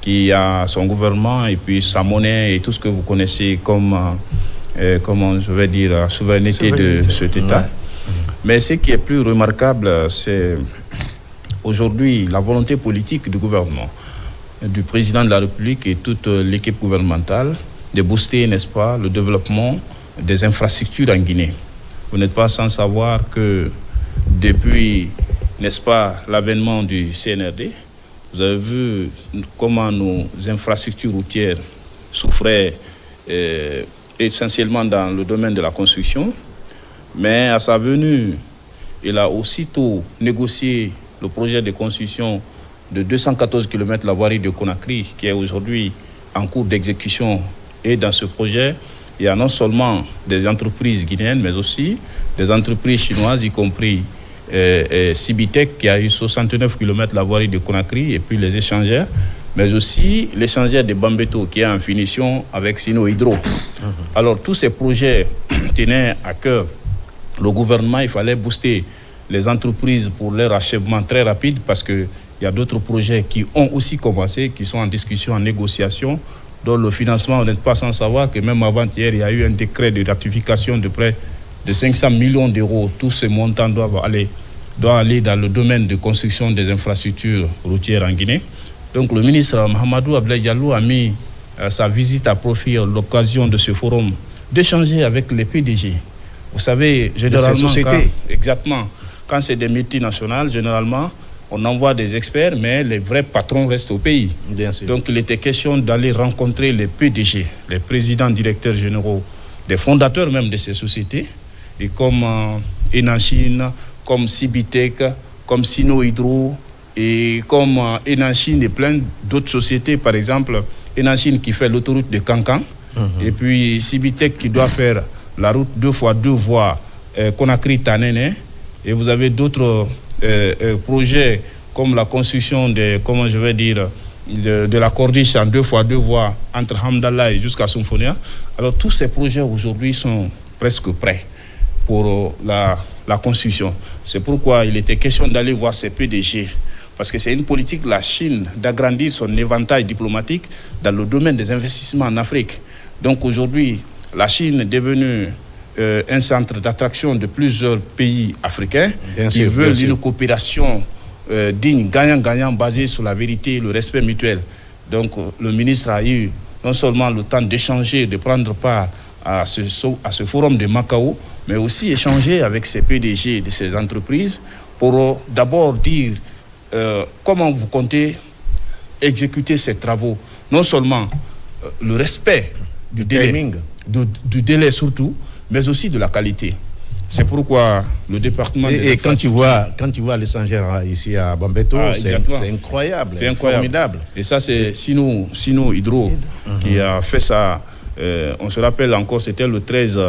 qui a son gouvernement et puis sa monnaie et tout ce que vous connaissez comme, comment je vais dire, la souveraineté de cet État. Mais ce qui est plus remarquable, c'est aujourd'hui la volonté politique du gouvernement, du président de la République et toute l'équipe gouvernementale de booster, n'est-ce pas, le développement des infrastructures en Guinée. Vous n'êtes pas sans savoir que depuis, n'est-ce pas, l'avènement du CNRD, vous avez vu comment nos infrastructures routières souffraient essentiellement dans le domaine de la construction. Mais à sa venue, il a aussitôt négocié le projet de construction de 214 km la voirie de Conakry, qui est aujourd'hui en cours d'exécution. Et dans ce projet, il y a non seulement des entreprises guinéennes, mais aussi des entreprises chinoises, y compris Cibitec, qui a eu 69 km la voirie de Conakry, et puis les échangeurs, mais aussi l'échangeur de Bambeto, qui est en finition avec Sino Hydro. Alors, tous ces projets tenaient à cœur le gouvernement. Il fallait booster les entreprises pour leur achèvement très rapide, parce qu'il y a d'autres projets qui ont aussi commencé, qui sont en discussion, en négociation, dont le financement, on n'est pas sans savoir que même avant-hier, il y a eu un décret de ratification de près de 500 millions d'euros. Tous ces montants doivent aller dans le domaine de construction des infrastructures routières en Guinée. Donc le ministre Mahamadou Abdoulaye Diallo a mis sa visite à profit à l'occasion de ce forum d'échanger avec les PDG. Vous savez, généralement, quand c'est des multinationales, généralement, on envoie des experts, mais les vrais patrons restent au pays. Bien sûr. Donc il était question d'aller rencontrer les PDG, les présidents directeurs généraux, des fondateurs même de ces sociétés, et comme Enachine, comme Cibitec, comme Sino Hydro, et comme Enachine et plein d'autres sociétés, par exemple Enachine qui fait l'autoroute de Cancan, et puis Cibitec qui doit faire la route 2x2 voies Conakry-Tanene, et vous avez d'autres projets comme la construction de la corniche en 2x2 voies entre Hamdallah et jusqu'à Symphonia. Alors tous ces projets aujourd'hui sont presque prêts pour la construction. C'est pourquoi il était question d'aller voir ces PDG, parce que c'est une politique de la Chine d'agrandir son éventail diplomatique dans le domaine des investissements en Afrique. Donc aujourd'hui, la Chine est devenue un centre d'attraction de plusieurs pays africains qui veulent une coopération digne, gagnant-gagnant, basée sur la vérité et le respect mutuel. Donc le ministre a eu non seulement le temps d'échanger, de prendre part à ce forum de Macao, mais aussi échanger avec ces PDG de ces entreprises pour d'abord dire comment vous comptez exécuter ces travaux. Non seulement le respect du délai, du délai surtout, mais aussi de la qualité. C'est pourquoi le département... Et quand tu vois l'échangeur ici à Bambeto, c'est incroyable, c'est formidable. Et ça, c'est Sino Hydro qui a fait ça. On se rappelle encore, c'était le 13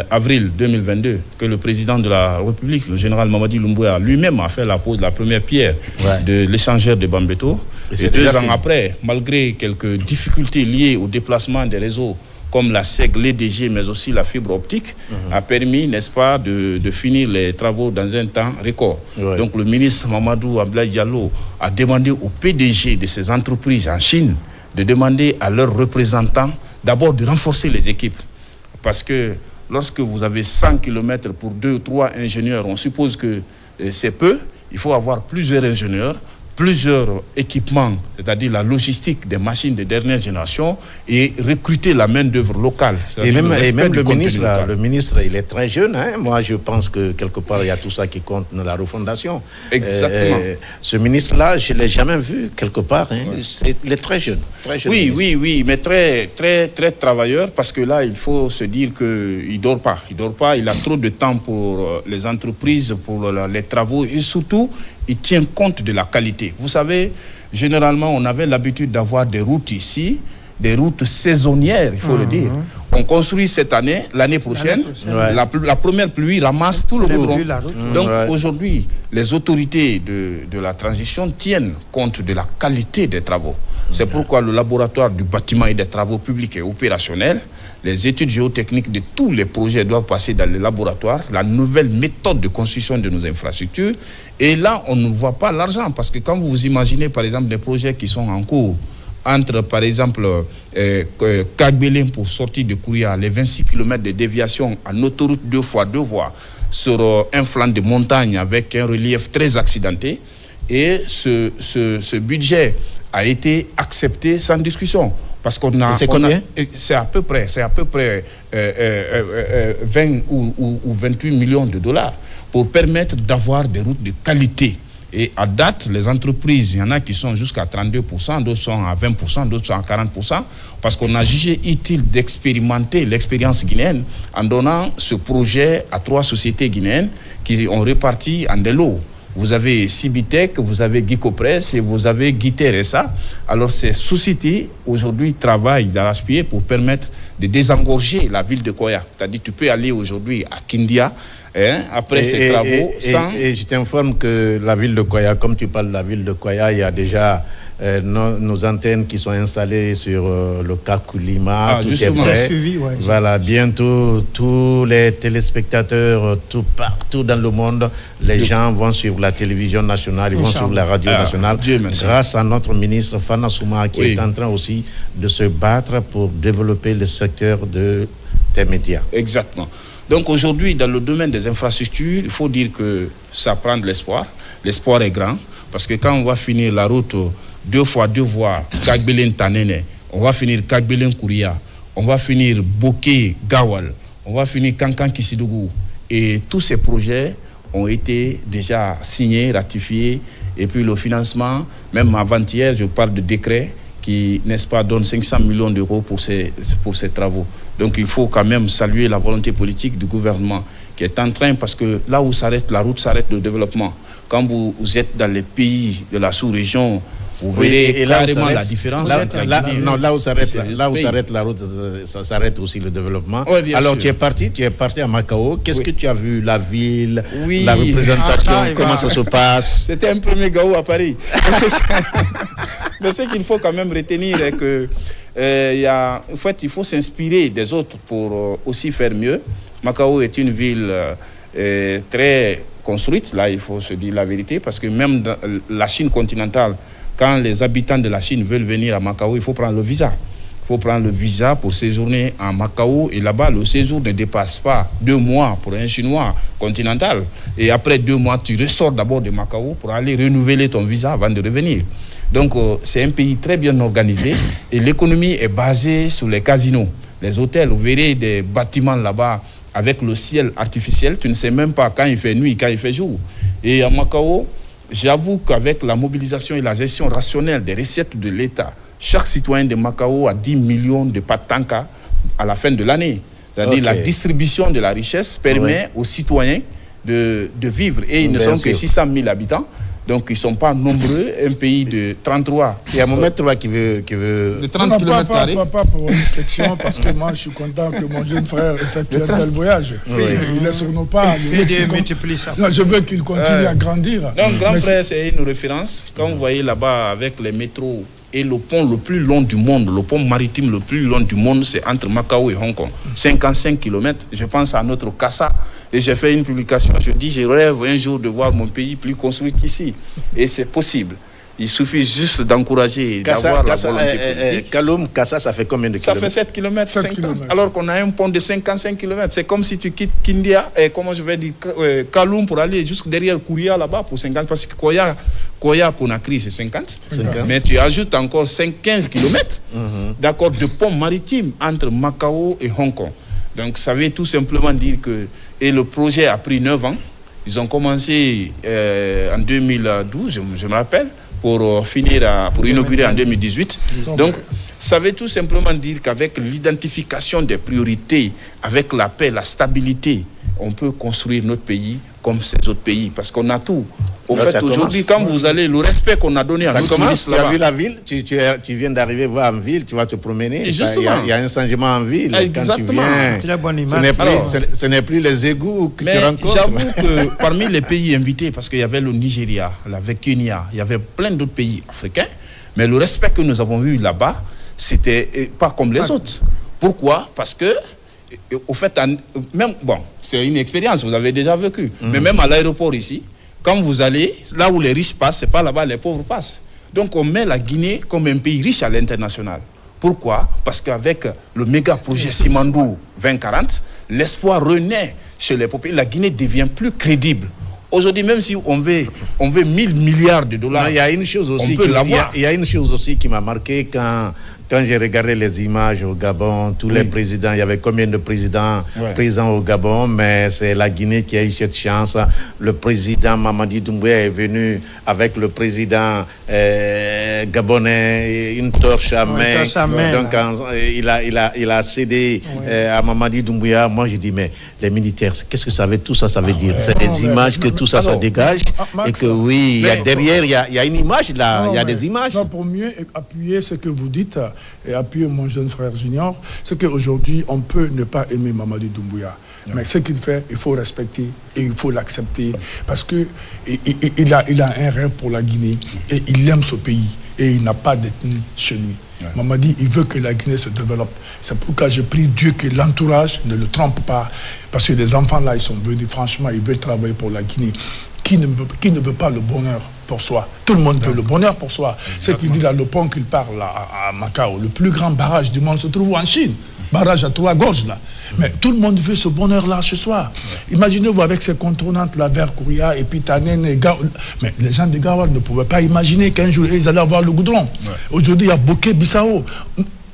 avril 2022 que le président de la République, le général Mamadi Doumbouya, lui-même a fait la première pierre de l'échangeur de Bambeto. Et 2 ans après, malgré quelques difficultés liées au déplacement des réseaux, comme la SEG, l'EDG, mais aussi la fibre optique, a permis, n'est-ce pas, de finir les travaux dans un temps record. Donc le ministre Mahamadou Abdoulaye Diallo a demandé au PDG de ces entreprises en Chine de demander à leurs représentants d'abord de renforcer les équipes. Parce que lorsque vous avez 100 km pour 2 ou 3 ingénieurs, on suppose que c'est peu. Il faut avoir plusieurs ingénieurs, plusieurs équipements, c'est-à-dire la logistique des machines de dernière génération et recruter la main-d'œuvre locale. Et même le ministre, il est très jeune. Hein. Moi, je pense que quelque part, il y a tout ça qui compte dans la refondation. Exactement. Ce ministre-là, je ne l'ai jamais vu quelque part. Hein. Ouais. Il est très jeune. Oui, mais très, très, très travailleur, parce que là, il faut se dire qu'il ne dort pas. Il ne dort pas, il a trop de temps pour les entreprises, pour les travaux, et surtout, il tient compte de la qualité. Vous savez, généralement, on avait l'habitude d'avoir des routes ici, des routes saisonnières, il faut le dire. On construit cette année, l'année prochaine, la première pluie ramasse tout le goudron. Donc aujourd'hui, les autorités de la transition tiennent compte de la qualité des travaux. C'est pourquoi le laboratoire du bâtiment et des travaux publics est opérationnel. Les études géotechniques de tous les projets doivent passer dans les laboratoires, la nouvelle méthode de construction de nos infrastructures. Et là, on ne voit pas l'argent, parce que quand vous imaginez, par exemple, des projets qui sont en cours, entre, par exemple, Kagbélé pour sortir de Kouria, les 26 km de déviation en autoroute 2x2 voies sur un flanc de montagne avec un relief très accidenté. Et ce budget a été accepté sans discussion. Parce qu'on a... C'est combien? C'est à peu près 20 ou 28 millions de dollars pour permettre d'avoir des routes de qualité. Et à date, les entreprises, il y en a qui sont jusqu'à 32%, d'autres sont à 20%, d'autres sont à 40%, parce qu'on a jugé utile d'expérimenter l'expérience guinéenne en donnant ce projet à 3 sociétés guinéennes qui ont réparti en des lots. Vous avez Cibitec, vous avez Guicopress et vous avez Guiteresa. Alors ces sociétés, aujourd'hui, travaillent d'arrache-pied pour permettre de désengorger la ville de Koya. C'est-à-dire tu peux aller aujourd'hui à Kindia, après ces travaux, sans... Et je t'informe que la ville de Koya, comme tu parles de la ville de Koya, il y a déjà nos antennes qui sont installées sur le Kakulima, tout est prêt. Voilà, bientôt tous les téléspectateurs, partout dans le monde, les gens vont sur la télévision nationale, ils vont sur la radio nationale, grâce à notre ministre Fana Souma qui est en train aussi de se battre pour développer le secteur des médias. Exactement. Donc aujourd'hui, dans le domaine des infrastructures, il faut dire que ça prend de l'espoir. L'espoir est grand, parce que quand on va finir la route 2x2 voies, Kagbélé-Tanene, on va finir Kagbélé-Kouria, on va finir Boké-Gawal, on va finir Kankan-Kissidougou. Et tous ces projets ont été déjà signés, ratifiés, et puis le financement, même avant-hier, je parle de décret, qui, n'est-ce pas, donne 500 millions d'euros pour ces travaux. Donc il faut quand même saluer la volonté politique du gouvernement qui est en train, parce que là où s'arrête la route, s'arrête le développement. Quand vous êtes dans les pays de la sous-région, vous verrez carrément la différence. Là où s'arrête la route, ça s'arrête aussi le développement. Oui, alors tu es parti à Macao. Qu'est-ce que tu as vu, la ville, la représentation, comment ça se passe? C'était un premier Gao à Paris. Mais ce qu'il faut quand même retenir est que en fait, il faut s'inspirer des autres pour aussi faire mieux. Macao est une ville très construite, là il faut se dire la vérité, parce que même dans la Chine continentale, quand les habitants de la Chine veulent venir à Macao, il faut prendre le visa. Il faut prendre le visa pour séjourner à Macao, et là-bas, le séjour ne dépasse pas 2 mois pour un Chinois continental. Et après 2 mois, tu ressors d'abord de Macao pour aller renouveler ton visa avant de revenir. Donc, c'est un pays très bien organisé, et l'économie est basée sur les casinos. Les hôtels, vous verrez des bâtiments là-bas avec le ciel artificiel, tu ne sais même pas quand il fait nuit, quand il fait jour. Et à Macao, j'avoue qu'avec la mobilisation et la gestion rationnelle des recettes de l'État, chaque citoyen de Macao a 10 millions de patankas à la fin de l'année. C'est-à-dire la distribution de la richesse permet aux citoyens de vivre. Et ils ne sont que 600 000 habitants. Donc, ils ne sont pas nombreux, un pays de 33. Il y a Mohamed Touba qui veut... De 30 km². Pas pour une question, parce que moi, je suis content que mon jeune frère effectue un tel voyage. Il est sur nos pas. Je veux qu'il continue à grandir. Donc, grand frère, c'est une référence. Quand vous voyez là-bas avec les métros et le pont le plus long du monde, le pont maritime le plus long du monde, c'est entre Macao et Hong Kong. 55 km. Je pense à notre Kassa. Et j'ai fait une publication, je dis, je rêve un jour de voir mon pays plus construit qu'ici. Et c'est possible. Il suffit juste d'encourager, d'avoir la volonté politique. Kaloum, Kassa, ça fait combien de kilomètres? Ça fait 7 km, 5 km. Alors qu'on a un pont de 55 km. C'est comme si tu quittes Kindia, Kaloum pour aller jusque derrière Kouria là-bas pour 50. Parce que Koya Conakry, c'est 50. Mais tu ajoutes encore 15 km, d'accord, de pont maritime entre Macao et Hong Kong. Donc ça veut tout simplement dire que... Et le projet a pris 9 ans. Ils ont commencé en 2012, je me rappelle, pour inaugurer en 2018. Donc, ça veut tout simplement dire qu'avec l'identification des priorités, avec la paix, la stabilité, on peut construire notre pays comme ces autres pays, parce qu'on a tout. Au fait, aujourd'hui, quand vous allez, le respect qu'on a donné à notre ministre là-bas... Tu as vu la ville, tu viens d'arriver voir en ville, tu vas te promener. Il y a un changement en ville. Exactement. Quand tu viens, très bonne image. Ce n'est plus les égouts que tu rencontres. J'avoue que parmi les pays invités, parce qu'il y avait le Nigeria, le Kenya, il y avait plein d'autres pays africains, mais le respect que nous avons eu là-bas, c'était pas comme les autres. Pourquoi? Parce que au fait, même, bon, c'est une expérience, vous avez déjà vécu, mais même à l'aéroport ici, quand vous allez, là où les riches passent, c'est pas là-bas les pauvres passent. Donc on met la Guinée comme un pays riche à l'international. Pourquoi? Parce qu'avec le méga projet Simandou 2040, l'espoir renaît chez les populations. La Guinée devient plus crédible. Aujourd'hui, même si on veut 1000 milliards de dollars, il y a une chose aussi il y a une chose aussi qui m'a marqué quand j'ai regardé les images au Gabon, tous les présidents, il y avait combien de présidents présents au Gabon, mais c'est la Guinée qui a eu cette chance. Le président Mamadi Doumbouya est venu avec le président gabonais, une torche à main. Donc il a cédé à Mamadi Doumbouya. Moi je dis, mais les militaires, qu'est-ce que ça veut, tout ça, ça veut dire? C'est des images que tout ça, ça dégage. Et que oui, derrière, il y a une image là, il y a des images. Non, pour mieux appuyer ce que vous dites, et appuyer mon jeune frère Junior, c'est qu'aujourd'hui, on peut ne pas aimer Mamadi Doumbouya. Mais ce qu'il fait, il faut respecter et il faut l'accepter. Parce qu'il a un rêve pour la Guinée et il aime ce pays et il n'a pas d'ethnie chez lui. Mamadi, il veut que la Guinée se développe. C'est pourquoi je prie Dieu que l'entourage ne le trompe pas. Parce que les enfants là, ils sont venus, franchement, ils veulent travailler pour la Guinée. Qui ne veut pas le bonheur pour soi? Tout le monde veut le bonheur pour soi. Ce qu'il dit là, le pont qu'il parle à Macao, le plus grand barrage du monde se trouve en Chine. Barrage à 3 gorges là. Mais tout le monde veut ce bonheur-là ce soir. Imaginez-vous avec ces contournantes là vers Kouria et puis Tanen et Gao. Mais les gens de Gawal ne pouvaient pas imaginer qu'un jour ils allaient avoir le goudron. Aujourd'hui, il y a Bokeh Bissau.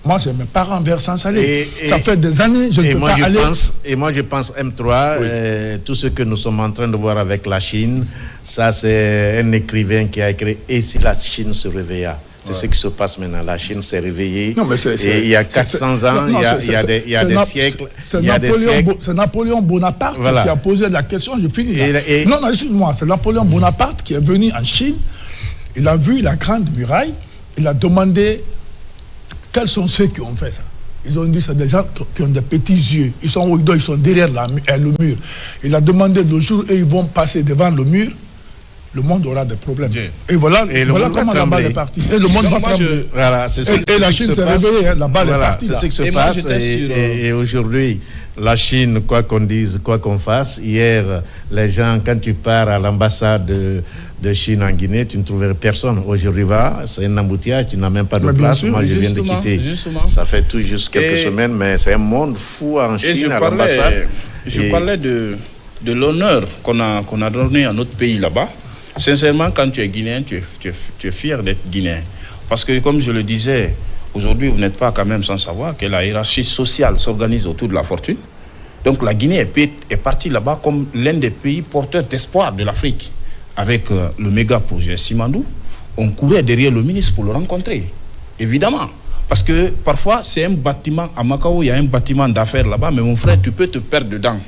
Moi, j'ai mes parents vers Sans-Salé. Ça fait des années, je ne peux pas aller. Et moi, je pense, M3, tout ce que nous sommes en train de voir avec la Chine, ça, c'est un écrivain qui a écrit « Et si la Chine se réveilla ?» C'est ce qui se passe maintenant. La Chine s'est réveillée. Non, mais et il y a 400 ans, il y a des siècles. C'est Napoléon Bonaparte qui a posé la question. Je finis là. Non, excuse-moi. C'est Napoléon Bonaparte qui est venu en Chine. Il a vu la grande muraille. Il a demandé quels sont ceux qui ont fait ça. Ils ont dit c'est des gens qui ont des petits yeux. Ils sont derrière le mur. Il a demandé le jour où ils vont passer devant le mur, le monde aura des problèmes. Et voilà comment la balle est partie. Et le monde va trembler. Et la Chine s'est réveillée, la balle est partie. C'est ce qui se passe. Et aujourd'hui, la Chine, quoi qu'on dise, quoi qu'on fasse, hier, les gens, quand tu pars à l'ambassade de Chine en Guinée, tu ne trouverais personne. Aujourd'hui, c'est un embouteillage, tu n'as même pas de place. Moi, je viens de quitter. Ça fait tout juste quelques semaines, mais c'est un monde fou en Chine, à l'ambassade. Je parlais de l'honneur qu'on a donné à notre pays là-bas. Sincèrement, quand tu es Guinéen, tu es fier d'être Guinéen. Parce que, comme je le disais, aujourd'hui, vous n'êtes pas quand même sans savoir que la hiérarchie sociale s'organise autour de la fortune. Donc, la Guinée est partie là-bas comme l'un des pays porteurs d'espoir de l'Afrique. Avec le méga projet Simandou, on courait derrière le ministre pour le rencontrer. Évidemment. Parce que parfois, c'est un bâtiment, à Macao, il y a un bâtiment d'affaires là-bas, mais mon frère, tu peux te perdre dedans.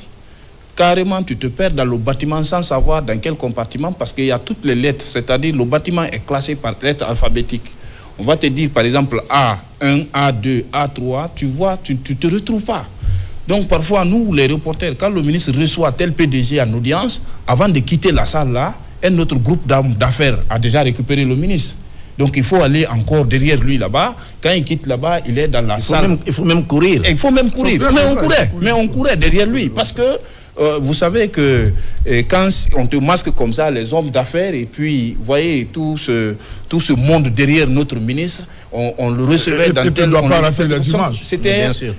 Carrément, tu te perds dans le bâtiment sans savoir dans quel compartiment, parce qu'il y a toutes les lettres, c'est-à-dire le bâtiment est classé par lettres alphabétiques. On va te dire, par exemple, A1, A2, A3, tu vois, tu ne te retrouves pas. Donc, parfois, nous, les reporters, quand le ministre reçoit tel PDG en audience, avant de quitter la salle là, un autre groupe d'affaires a déjà récupéré le ministre. Donc, il faut aller encore derrière lui là-bas. Quand il quitte là-bas, il est dans la salle. Il faut même courir. Il faut même courir. Mais on courait derrière lui, parce que vous savez que quand on te masque comme ça, les hommes d'affaires, et puis, vous voyez, tout ce monde derrière notre ministre, on le recevait dans tel...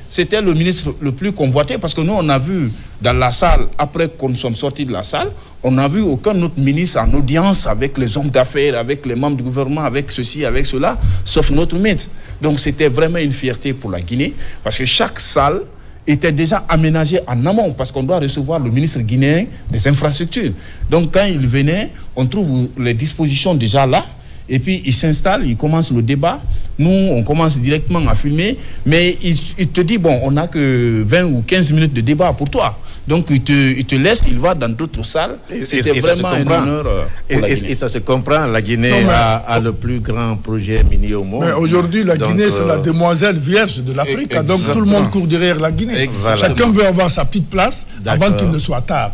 C'était le ministre le plus convoité, parce que nous, on a vu dans la salle, après qu'on sommes sortis de la salle, on n'a vu aucun autre ministre en audience avec les hommes d'affaires, avec les membres du gouvernement, avec ceci, avec cela, sauf notre ministre. Donc c'était vraiment une fierté pour la Guinée, parce que chaque salle était déjà aménagée en amont, parce qu'on doit recevoir le ministre guinéen des infrastructures. Donc quand il venait, on trouve les dispositions déjà là, et puis il s'installe, il commence le débat. Nous, on commence directement à filmer, mais il te dit, bon, on n'a que 20 ou 15 minutes de débat pour toi. Donc il te laisse, il va dans d'autres salles. C'était vraiment un honneur pour la Guinée. Et ça se comprend, la Guinée a le plus grand projet minier au monde. Mais aujourd'hui, la Guinée, c'est la demoiselle vierge de l'Afrique. Donc tout le monde court derrière la Guinée. Chacun veut avoir sa petite place avant qu'il ne soit tard.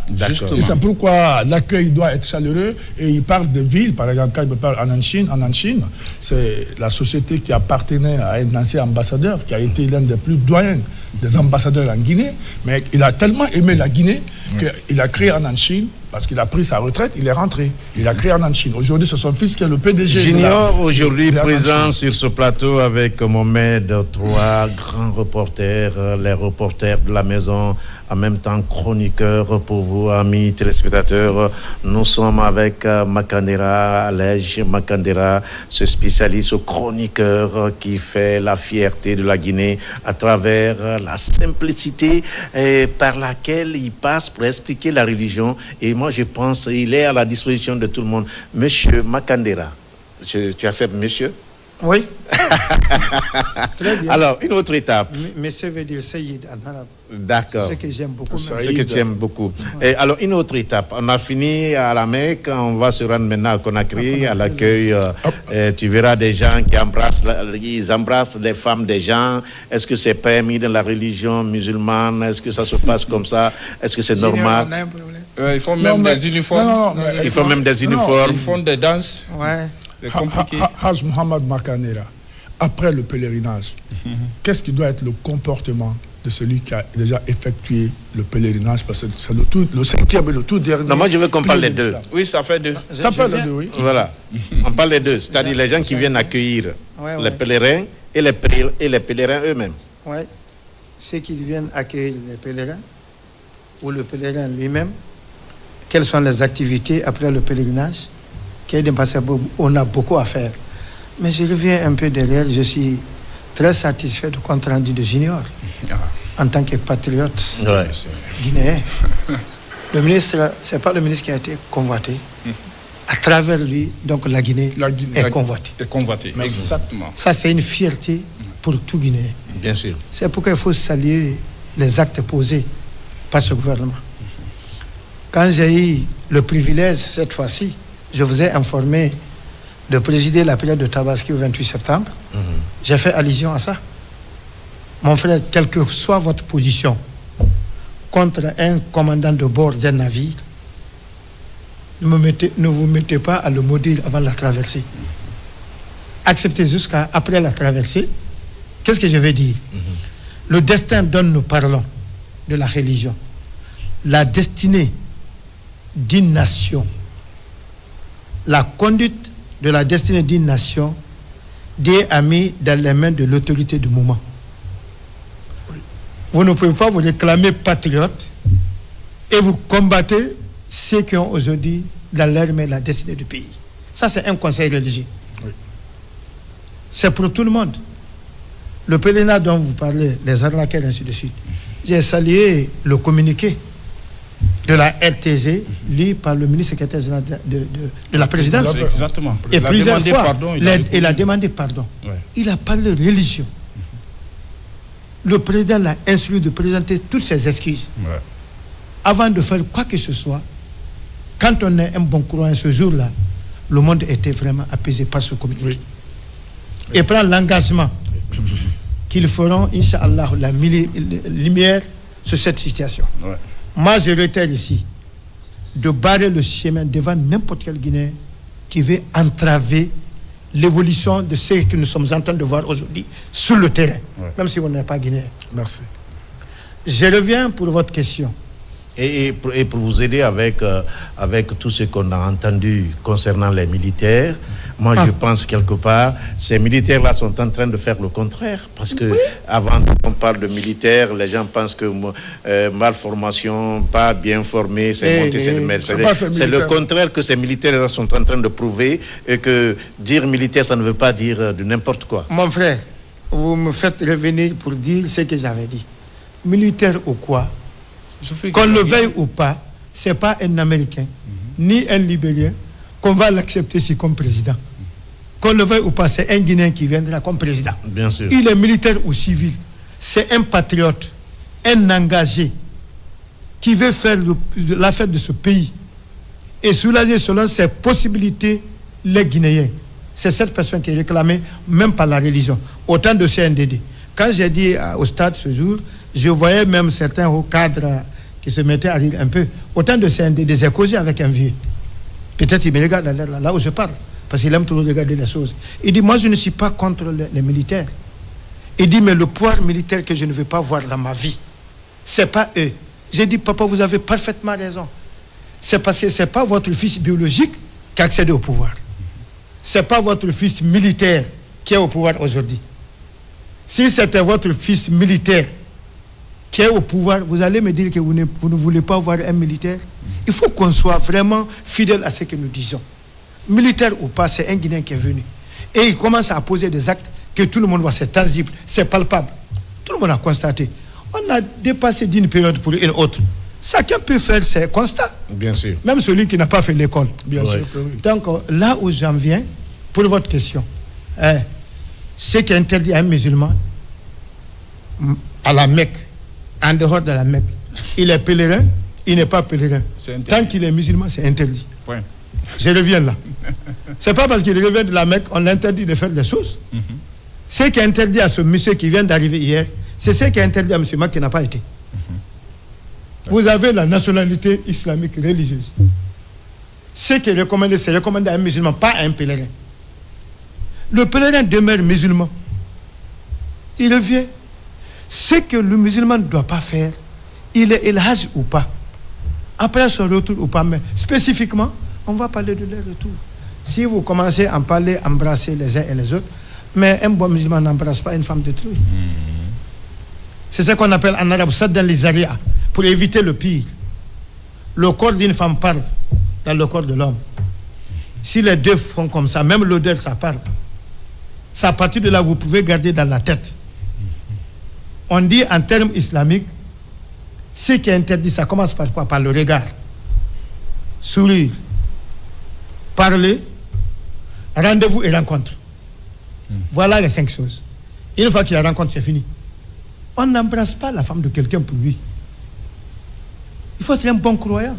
Et c'est pourquoi l'accueil doit être chaleureux. Et il parle de villes, par exemple, quand il parle Ananchine, c'est la société qui appartenait à un ancien ambassadeur, qui a été l'un des plus doyens des ambassadeurs en Guinée, mais il a tellement aimé la Guinée qu'il a créé Ananchine, parce qu'il a pris sa retraite, il est rentré. Il a créé Ananchine. Aujourd'hui, c'est son fils qui est le PDG. Junior, aujourd'hui présent sur ce plateau avec Mohamed, trois grands reporters, les reporters de la maison, en même temps chroniqueurs pour vous, amis téléspectateurs. Nous sommes avec Makandera, Alej Makandera, ce spécialiste, ce chroniqueur qui fait la fierté de la Guinée à travers la simplicité par laquelle il passe pour expliquer la religion. Et moi, je pense qu'il est à la disposition de tout le monde. Monsieur Makandera, tu acceptes monsieur? Oui. Très bien. Alors, une autre étape. Monsieur veut dire Sayyid en arabe. D'accord. C'est ce que j'aime beaucoup. C'est ce que tu aimes beaucoup. Et alors, une autre étape. On a fini à la Mecque, on va se rendre maintenant à Conakry, à l'accueil. Tu verras des gens qui embrassent les femmes des gens. Est-ce que c'est permis dans la religion musulmane? Est-ce que ça se passe comme ça? Est-ce que c'est normal? Ils font même des uniformes. Ils font même des uniformes. Ils font des danses. Ouais. C'est compliqué. Haj Mohamed Makandera, après le pèlerinage, qu'est-ce qui doit être le comportement de celui qui a déjà effectué le pèlerinage? Parce que c'est le cinquième et le tout dernier. Non, moi je veux qu'on parle des deux. Oui, ça fait deux. Ça fait les deux, oui. Voilà. On parle des deux, c'est-à-dire les gens qui viennent accueillir les pèlerins et les pèlerins eux-mêmes. Oui. Ceux qui viennent accueillir les pèlerins ou le pèlerin lui-même, quelles sont les activités après le pèlerinage? On a beaucoup à faire. Mais je reviens un peu derrière, je suis très satisfait du compte rendu de Junior en tant que patriote guinéen. Le ministre, ce n'est pas le ministre qui a été convoité. À travers lui, donc la Guinée est convoitée. Est convoitée, exactement. Ça, c'est une fierté pour tout Guinéen. Bien sûr. C'est pourquoi il faut saluer les actes posés par ce gouvernement. Quand j'ai eu le privilège, cette fois-ci, je vous ai informé de présider la période de Tabaski au 28 septembre. J'ai fait allusion à ça. Mon frère, quelle que soit votre position contre un commandant de bord d'un navire, ne vous mettez pas à le maudire avant la traversée. Acceptez jusqu'à après la traversée. Qu'est-ce que je veux dire? Le destin dont nous parlons, de la religion, la destinée d'une nation, la conduite de la destinée d'une nation, Dieu a mis dans les mains de l'autorité du moment. Vous ne pouvez pas vous réclamer patriote et vous combattez ceux qui ont aujourd'hui dans leur main la destinée du pays. Ça, c'est un conseil religieux. C'est pour tout le monde. Le pèlerinage dont vous parlez, les arnaqueurs, ainsi de suite. J'ai salué le communiqué de la RTG, lu par le ministre secrétaire général de la présidence. Exactement. Et plusieurs fois, il a demandé pardon. Ouais. Il a parlé de religion. Le président l'a instruit de présenter toutes ses excuses. Ouais. Avant de faire quoi que ce soit, quand on est un bon croyant ce jour-là, le monde était vraiment apaisé par ce communiqué. Et prend l'engagement qu'ils feront, Inch'Allah, la lumière sur cette situation. Ouais. Moi, je réitère ici de barrer le chemin devant n'importe quel Guinéen qui veut entraver l'évolution de ce que nous sommes en train de voir aujourd'hui sur le terrain, même si on n'est pas Guinéen. Merci. Je reviens pour votre question. Et pour vous aider avec tout ce qu'on a entendu concernant les militaires, moi je pense quelque part, ces militaires-là sont en train de faire le contraire. Parce que avant qu'on parle de militaires, les gens pensent que malformation, pas bien formé, c'est monter, c'est le contraire que ces militaires sont en train de prouver, et que dire militaire, ça ne veut pas dire de n'importe quoi. Mon frère, vous me faites revenir pour dire ce que j'avais dit. Militaire ou quoi? Qu'on le veuille ou pas, ce n'est pas un Américain, ni un Libérien, qu'on va l'accepter ici comme président. Qu'on le veuille ou pas, c'est un Guinéen qui viendra comme président. Bien sûr. Il est militaire ou civil. C'est un patriote, un engagé, qui veut faire l'affaire de ce pays et soulager selon ses possibilités les Guinéens. C'est cette personne qui est réclamée, même par la religion. Autant de CNDD. Quand j'ai dit au stade ce jour, je voyais même certains hauts cadres qui se mettaient à rire un peu. Autant de CNDD, j'ai causé avec un vieux. Peut-être il me regarde là où je parle, parce qu'il aime toujours regarder les choses. Il dit, moi je ne suis pas contre les militaires. Il dit, mais le pouvoir militaire que je ne veux pas voir dans ma vie, c'est pas eux. J'ai dit, papa, vous avez parfaitement raison. C'est parce que c'est pas votre fils biologique qui a accédé au pouvoir. C'est pas votre fils militaire qui est au pouvoir aujourd'hui. Si c'était votre fils militaire qui est au pouvoir, vous allez me dire que vous ne voulez pas voir un militaire. Il faut qu'on soit vraiment fidèle à ce que nous disons. Militaire ou pas, c'est un Guinéen qui est venu. Et il commence à poser des actes que tout le monde voit, c'est tangible, c'est palpable. Tout le monde a constaté. On a dépassé d'une période pour une autre. Chacun peut faire ses constats. Bien sûr. Même celui qui n'a pas fait l'école. Bien sûr que oui. Donc là où j'en viens, pour votre question, ce qui est interdit à un musulman, à la Mecque, en dehors de la Mecque, il est pèlerin, il n'est pas pèlerin. Tant qu'il est musulman, c'est interdit. Ouais. Je reviens là. C'est pas parce qu'il revient de la Mecque, on l'interdit de faire des choses. Ce qui est interdit à ce monsieur qui vient d'arriver hier, c'est ce qui est interdit à monsieur Mac qui n'a pas été. Vous avez la nationalité islamique religieuse. Ce qui est recommandé, c'est recommandé à un musulman, pas à un pèlerin. Le pèlerin demeure musulman. Il revient. Ce que le musulman ne doit pas faire, il est hajj ou pas. Après son retour ou pas, mais spécifiquement, on va parler de leur retour. Si vous commencez à en parler, embrasser les uns et les autres, mais un bon musulman n'embrasse pas une femme détruite. C'est ce qu'on appelle en arabe sad dans les zaria, pour éviter le pire. Le corps d'une femme parle dans le corps de l'homme. Si les deux font comme ça, même l'odeur, ça parle. C'est à partir de là, vous pouvez garder dans la tête. On dit en termes islamiques, ce qui est interdit, ça commence par quoi? Par le regard. Sourire. Parler. Rendez-vous et rencontre. Voilà les 5 choses. Une fois qu'il y a rencontre, c'est fini. On n'embrasse pas la femme de quelqu'un pour lui. Il faut être un bon croyant.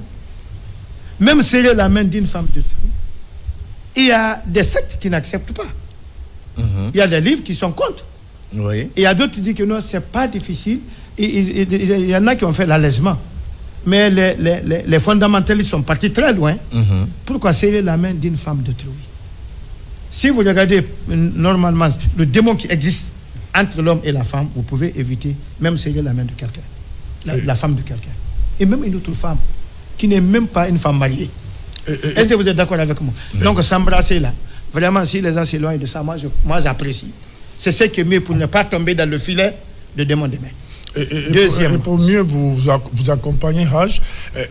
Même serrer la main d'une femme de tout. Il y a des sectes qui n'acceptent pas. Il y a des livres qui sont contre. Oui. Et il y a d'autres qui disent que non, c'est pas difficile. Il y en a qui ont fait l'allègement. Mais les fondamentalistes sont partis très loin. Pourquoi serrer la main d'une femme d'autrui? Si vous regardez normalement le démon qui existe entre l'homme et la femme, vous pouvez éviter même serrer la main de quelqu'un, la femme de quelqu'un. Et même une autre femme qui n'est même pas une femme mariée. Est-ce que vous êtes d'accord avec moi? Donc s'embrasser là, vraiment si les gens s'éloignent de ça, moi j'apprécie. C'est ce qui est mieux pour ne pas tomber dans le filet de démon demain. Et pour mieux vous accompagner, Haj,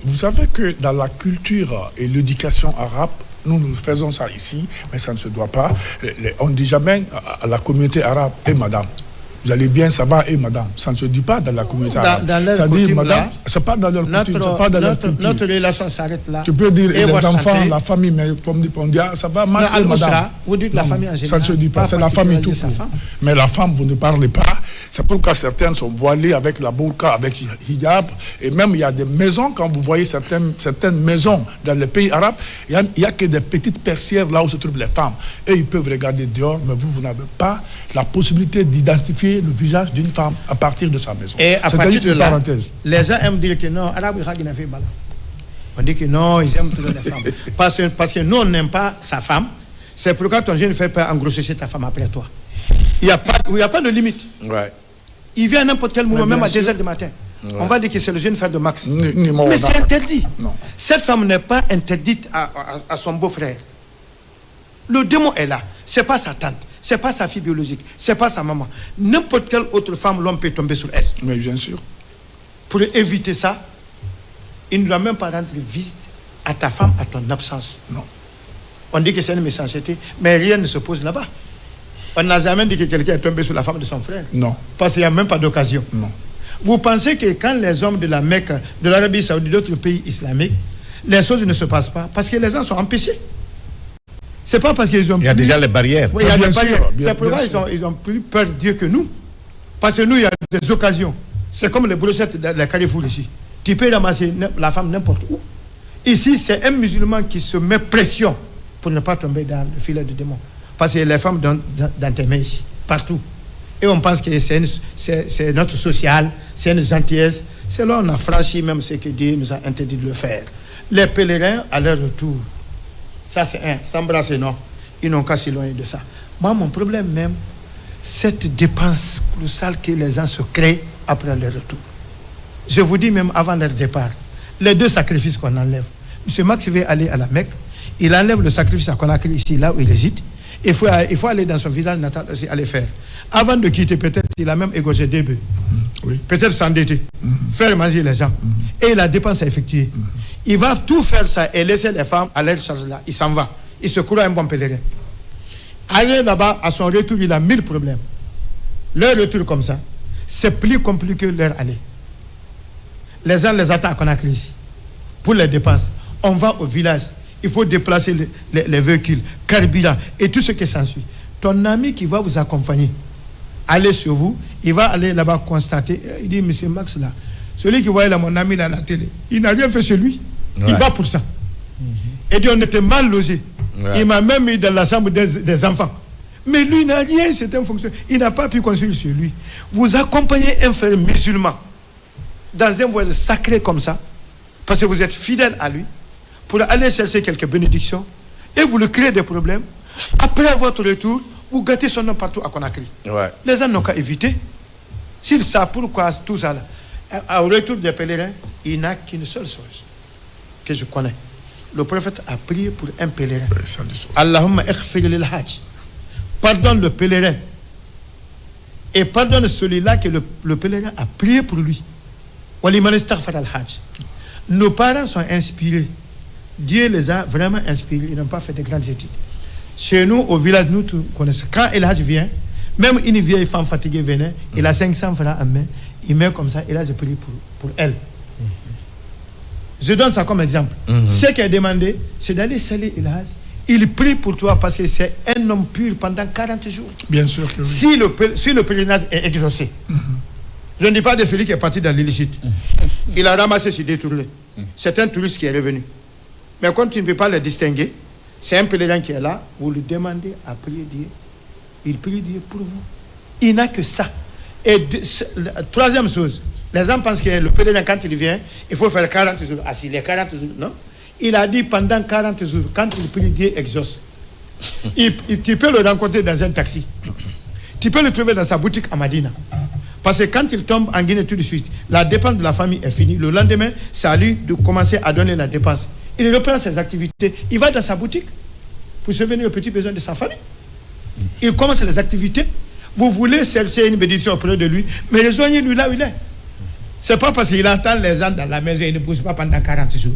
vous savez que dans la culture et l'éducation arabe, nous faisons ça ici, mais ça ne se doit pas. On ne dit jamais à la communauté arabe « et madame ». Vous allez bien, ça va, et madame. Ça ne se dit pas dans la communauté arabe. Ça dit madame, c'est pas dans leur coutume, c'est pas dans leur culture. Notre relation s'arrête là. Tu peux dire les enfants, la famille, mais comme on dit, ça va, madame. Vous dites la famille en général. Ça ne se dit pas, c'est la famille tout court. Mais la femme, vous ne parlez pas. C'est pourquoi certaines sont voilées avec la burqa, avec hijab. Et même, il y a des maisons, quand vous voyez certaines maisons dans les pays arabes, il n'y a que des petites persières là où se trouvent les femmes. Et ils peuvent regarder dehors, mais vous n'avez pas la possibilité d'identifier le visage d'une femme à partir de sa maison. Et à partir de là, parenthèse. Les gens aiment dire que non, Arabe, on dit que non, ils aiment trop les femmes. Parce que nous, on n'aime pas sa femme. C'est pourquoi ton jeune ne fait pas engrosser ta femme après toi. Il n'y a pas de limite. Ouais. Il vient à n'importe quel moment, même à 2h du matin. On va dire que c'est le jeune frère de Max. Mais c'est interdit. Non. Cette femme n'est pas interdite à son beau-frère. Le démon est là. C'est pas sa tante. C'est pas sa fille biologique. C'est pas sa maman. N'importe quelle autre femme, l'homme peut tomber sur elle. Mais bien sûr. Pour éviter ça, il ne doit même pas rendre visite à ta femme à ton absence. Non. On dit que c'est une méchanceté, mais rien ne se pose là-bas. On n'a jamais dit que quelqu'un est tombé sur la femme de son frère. Non. Parce qu'il n'y a même pas d'occasion. Non. Vous pensez que quand les hommes de la Mecque, de l'Arabie Saoudite, d'autres pays islamiques, les choses ne se passent pas parce que les gens sont empêchés. C'est pas parce qu'ils ont... Il y a déjà les barrières. Oui, il y a Bien des sûr, barrières. bien C'est pourquoi sûr. ils ont plus peur de Dieu que nous. Parce que nous, il y a des occasions. C'est comme les brochettes de la Carrefour ici. Tu peux ramasser la femme n'importe où. Ici, c'est un musulman qui se met pression pour ne pas tomber dans le filet du démon. Parce que les femmes dans tes mains ici, partout. Et on pense que c'est notre social, c'est une gentillesse. C'est là qu'on a franchi même ce que Dieu nous a interdit de le faire. Les pèlerins, à leur retour, ça c'est un, s'embrasser, non. Ils n'ont qu'à s'éloigner de ça. Moi, mon problème même, cette dépense colossale que les gens se créent après leur retour. Je vous dis même avant leur départ, les 2 sacrifices qu'on enlève. M. Max veut aller à la Mecque, il enlève le sacrifice à Conakry ici, là où il réside. Il faut aller dans son village natal aussi, aller faire. Avant de quitter, peut-être, il a même égorgé des bœufs. Oui. Peut-être s'endetter, faire manger les gens. Et la dépense est effectuée. Il va tout faire ça et laisser les femmes à leur charge là. Il s'en va. Il se croit un bon pèlerin. Aller là-bas, à son retour, il a 1000 problèmes. Leur retour comme ça, c'est plus compliqué que leur aller. Les gens les attendent à Conakry ici. Pour les dépenses, on va au village. Il faut déplacer les véhicules, carburant et tout ce qui s'ensuit. Ton ami qui va vous accompagner, aller sur vous, il va aller là-bas constater. Il dit, monsieur Max, là, celui qui voyait là, mon ami là, à la télé, il n'a rien fait chez lui. Ouais. Il va pour ça. Et dit, on était mal logé. Ouais. Il m'a même mis dans la chambre des enfants. Mais lui n'a rien, c'est un fonctionnaire. Il n'a pas pu construire chez lui. Vous accompagnez un frère musulman dans un voyage sacré comme ça, parce que vous êtes fidèle à lui, pour aller chercher quelques bénédictions, et vous lui créez des problèmes. Après votre retour, vous gâtez son nom partout à Conakry. Ouais. Les gens n'ont qu'à éviter. S'ils savent pourquoi tout ça, là, au retour des pèlerins, il n'a qu'une seule chose que je connais. Le prophète a prié pour un pèlerin. Allahumma ighfir lil hajj. Pardonne le pèlerin. Et pardonne celui-là que le pèlerin a prié pour lui. Waliman istaghfar al-hajj. Nos parents sont inspirés. Dieu les a vraiment inspirés. Ils n'ont pas fait de grandes études. Chez nous, au village, nous tous connaissons. Quand El Hadj vient, même une vieille femme fatiguée venait, il a 500 francs en main, il met comme ça, El Hadj prie pour elle. Je donne ça comme exemple. Ce qui est demandé, c'est d'aller saluer El Hadj. Il prie pour toi parce que c'est un homme pur pendant 40 jours. Bien sûr que oui. Si le pèlerinage est exaucé, je ne dis pas de celui qui est parti dans l'illicite. Il a ramassé sur des tournées. C'est un touriste qui est revenu. Mais quand tu ne peux pas le distinguer, c'est un pèlerin qui est là, vous lui demandez à prier Dieu. Il prie Dieu pour vous. Il n'a que ça. Et troisième chose, les gens pensent que le pèlerin, quand il vient, il faut faire 40 jours. Ah, si les 40 jours, non. Il a dit pendant 40 jours, quand il prie, Dieu exauce. Tu peux le rencontrer dans un taxi. Tu peux le trouver dans sa boutique à Madina. Parce que quand il tombe en Guinée tout de suite, la dépense de la famille est finie. Le lendemain, c'est à lui de commencer à donner la dépense. Il reprend ses activités. Il va dans sa boutique pour subvenir aux petits besoins de sa famille. Il commence les activités. Vous voulez chercher une bénédiction auprès de lui, mais rejoignez-lui là où il est. C'est pas parce qu'il entend les gens dans la maison et il ne pousse pas pendant 40 jours.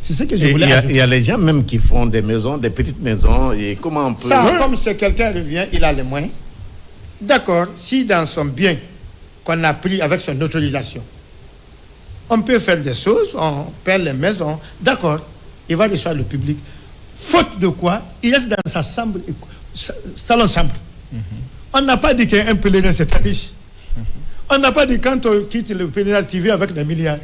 C'est ce que je voulais ajouter. Il y a les gens même qui font des maisons, des petites maisons. Et comment on peut... Ça, comme c'est quelqu'un revient, il a les moyens. D'accord, si dans son bien qu'on a pris avec son autorisation, on peut faire des choses, on perd les maisons, d'accord, il va recevoir le public. Faute de quoi, il reste dans sa chambre, salon chambre. On n'a pas dit qu'un pèlerin c'est riche. On n'a pas dit quand on quitte le pèlerinage, tu vis avec des milliards.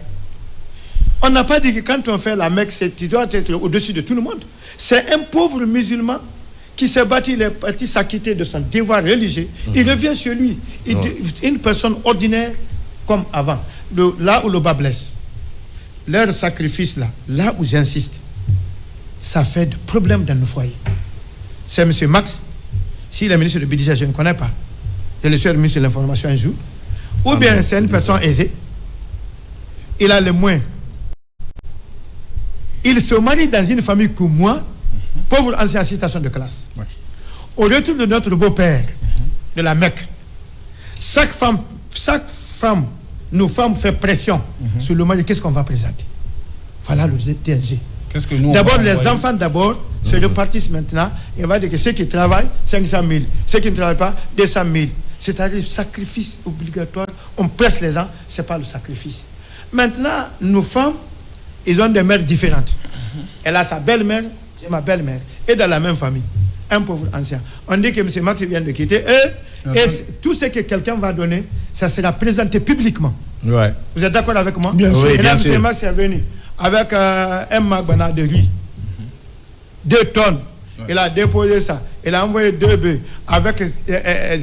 On n'a pas dit que quand on fait la Mecque, tu dois être au-dessus de tout le monde. C'est un pauvre musulman qui s'est battu, il est parti s'acquitter de son devoir religieux. Il revient chez lui. Une personne ordinaire comme avant. Là où le bas blesse. Leur sacrifice là où j'insiste, ça fait des problèmes dans nos foyers. C'est M. Max, s'il est ministre du budget, je ne connais pas. Je le suis le ministre de l'information un jour. Ou bien c'est une personne aisée. il a les moyens. Il se marie dans une famille comme moi, pauvre ancien en situation de classe. Ouais. Au retour de notre beau-père, de la Mecque, chaque femme, nos femmes fait pression sur le mari. Qu'est-ce qu'on va présenter? Voilà le DNG. D'abord, les enfants se repartissent maintenant. Et on va dire que ceux qui travaillent, 500 000. Ceux qui ne travaillent pas, 200 000. C'est-à-dire sacrifice obligatoire. On presse les gens, ce n'est pas le sacrifice. Maintenant, nos femmes, ils ont des mères différentes. Elle a sa belle-mère, c'est ma belle-mère. Et dans la même famille. Un pauvre ancien. On dit que M. Max vient de quitter. Et tout ce que quelqu'un va donner, ça sera présenté publiquement. Ouais. Vous êtes d'accord avec moi? Bien sûr. Et là, M. Max est venu avec un magbana de riz. 2 tonnes. Ouais. Il a déposé ça. Il a envoyé 2 bœufs avec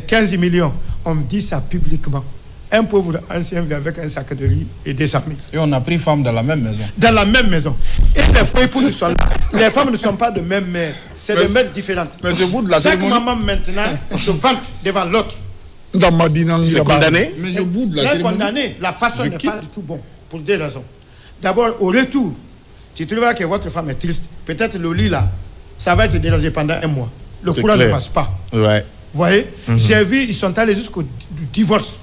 15 millions. On me dit ça publiquement. Un pauvre ancien vient avec un sac de riz et 200 000. Et on a pris femme dans la même maison. Dans la même maison. Et les époux sont là. Les femmes ne sont pas de même mère. C'est des mères différentes. Mais je bout de la chaque maman maintenant se vante devant l'autre. Dans ma dynamique. C'est condamné. Mais je bout de la cérémonie. Condamné. La façon n'est pas du tout bon. Pour 2 raisons. D'abord, au retour, si tu vois que votre femme est triste, peut-être le lit là, ça va être dérangé pendant 1 mois. Le courant ne passe pas. Ouais. Vous voyez, j'ai vu, ils sont allés jusqu'au divorce.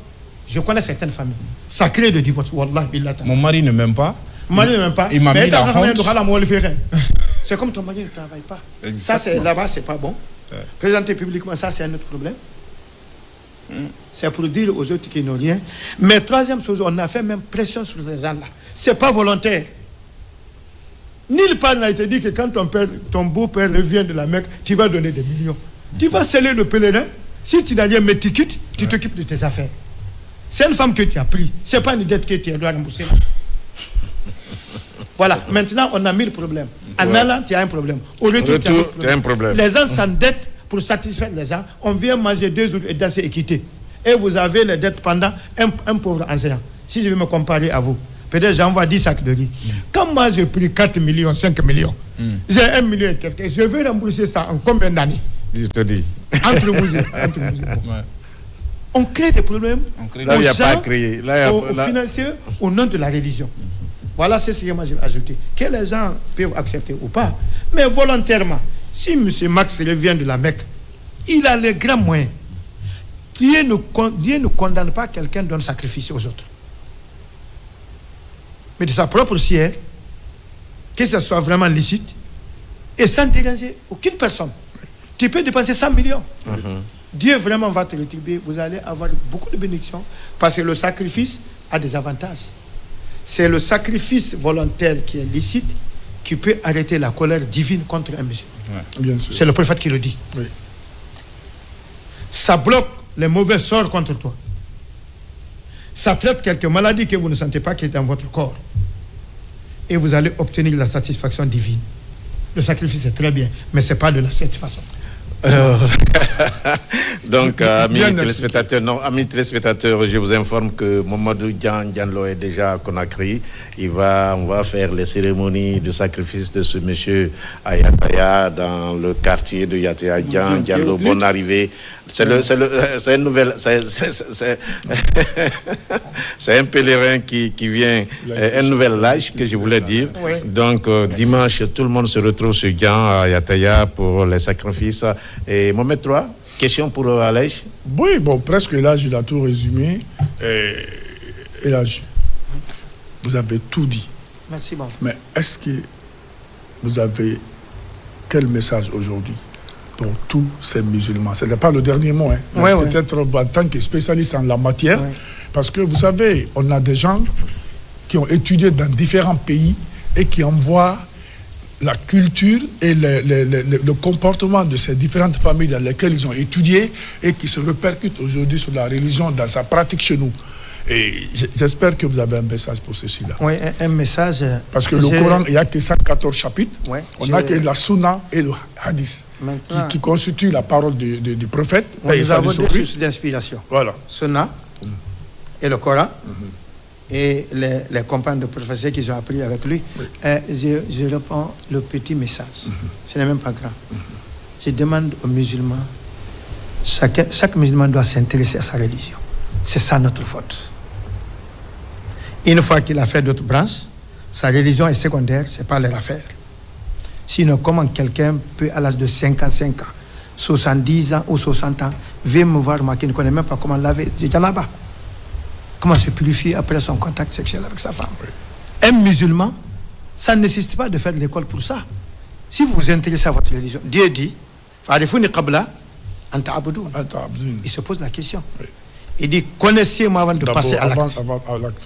Je connais certaines familles. Sacré de divorce. Wallah, billah. Mon mari ne m'aime pas. Mon mari ne m'aime pas. Il m'a mis la honte. C'est comme ton mari ne travaille pas. Exactement. Ça, c'est là-bas, c'est pas bon. Ouais. Présenter publiquement, ça, c'est un autre problème. C'est pour dire aux autres qu'ils n'ont rien. Mais troisième chose, on a fait même pression sur les gens là. C'est pas volontaire. Nulle part n'a été dit que quand ton beau-père revient de la Mecque, tu vas donner des millions. Tu vas sceller le pèlerin. Si tu n'as rien, mais tu quittes, tu t'occupes de tes affaires. C'est une femme que tu as pris. Ce n'est pas une dette que tu dois rembourser. Voilà. Maintenant, on a 1000 problèmes. En allant, tu as un problème. Au retour, tu as un problème. Les gens s'endettent pour satisfaire les gens. On vient manger 2 jours et danser et quitter. Et vous avez les dettes pendant un pauvre enseignant. Si je vais me comparer à vous, peut-être j'envoie 10 sacs de riz. Quand moi j'ai pris 4 millions, 5 millions, j'ai 1 million et quelques, je vais rembourser ça en combien d'années? Je te dis. Entre vous. On crée des problèmes là, aux gens, aux financiers, au nom de la religion. Voilà ce que moi je vais ajouter. Que les gens peuvent accepter ou pas. Mais volontairement, si M. Max revient de la Mecque, il a les grands moyens. Dieu ne condamne pas quelqu'un d'un sacrifice aux autres. Mais de sa propre chair, que ce soit vraiment licite, et sans déranger aucune personne. Tu peux dépenser 100 millions. Dieu vraiment va te rétribuer. Vous allez avoir beaucoup de bénédictions parce que le sacrifice a des avantages. C'est le sacrifice volontaire qui est licite qui peut arrêter la colère divine contre un musulman. Bien sûr. C'est le prophète qui le dit. Oui. Ça bloque les mauvais sorts contre toi. Ça traite quelques maladies que vous ne sentez pas qui est dans votre corps. Et vous allez obtenir la satisfaction divine. Le sacrifice est très bien, mais ce n'est pas de cette façon. Donc, amis téléspectateurs, je vous informe que Mamadou Diallo est déjà à Conakry. On va faire les cérémonies de sacrifice de ce monsieur à Yataya, dans le quartier de Yataya. Diallo, bonne arrivée. C'est une nouvelle. C'est un pèlerin qui vient, un nouvel âge que je voulais dire. Oui. Donc, dimanche, tout le monde se retrouve sur Dian à Yataya pour les sacrifices. Et Mohamed 3, question pour Alej. Oui, bon, presque l'âge, il a tout résumé. Et l'âge, vous avez tout dit. Merci, bon. Mais est-ce que vous avez quel message aujourd'hui pour tous ces musulmans? Ce n'est pas le dernier mot, hein. Ouais, peut-être en tant que spécialiste en la matière, parce que vous savez, on a des gens qui ont étudié dans différents pays et qui envoient la culture et le comportement de ces différentes familles dans lesquelles ils ont étudié et qui se répercutent aujourd'hui sur la religion dans sa pratique chez nous. Et j'espère que vous avez un message pour ceci-là. Oui, un message. Parce que le Coran, il n'y a que 114 chapitres. Ouais, on n'a que la Sunna et le Hadith qui constituent la parole du prophète. Nous avons deux sources d'inspiration. Voilà. Sunna et le Coran. Et les compagnes de professeurs qui ont appris avec lui. Oui. Je réponds le petit message. Ce n'est même pas grand. Je demande aux musulmans, chaque musulman doit s'intéresser à sa religion. C'est ça notre faute. Une fois qu'il a fait d'autres branches, sa religion est secondaire, ce n'est pas leur affaire. Sinon, comment quelqu'un peut, à l'âge de 55 ans, 70 ans ou 60 ans, venir me voir, moi qui ne connais même pas comment laver des janaba? Comment se purifier après son contact sexuel avec sa femme? Un musulman, ça ne nécessite pas de faire de l'école pour ça. Si vous vous intéressez à votre religion, Dieu dit, il se pose la question. Oui. Il dit, connaissez-moi avant de passer à l'acte.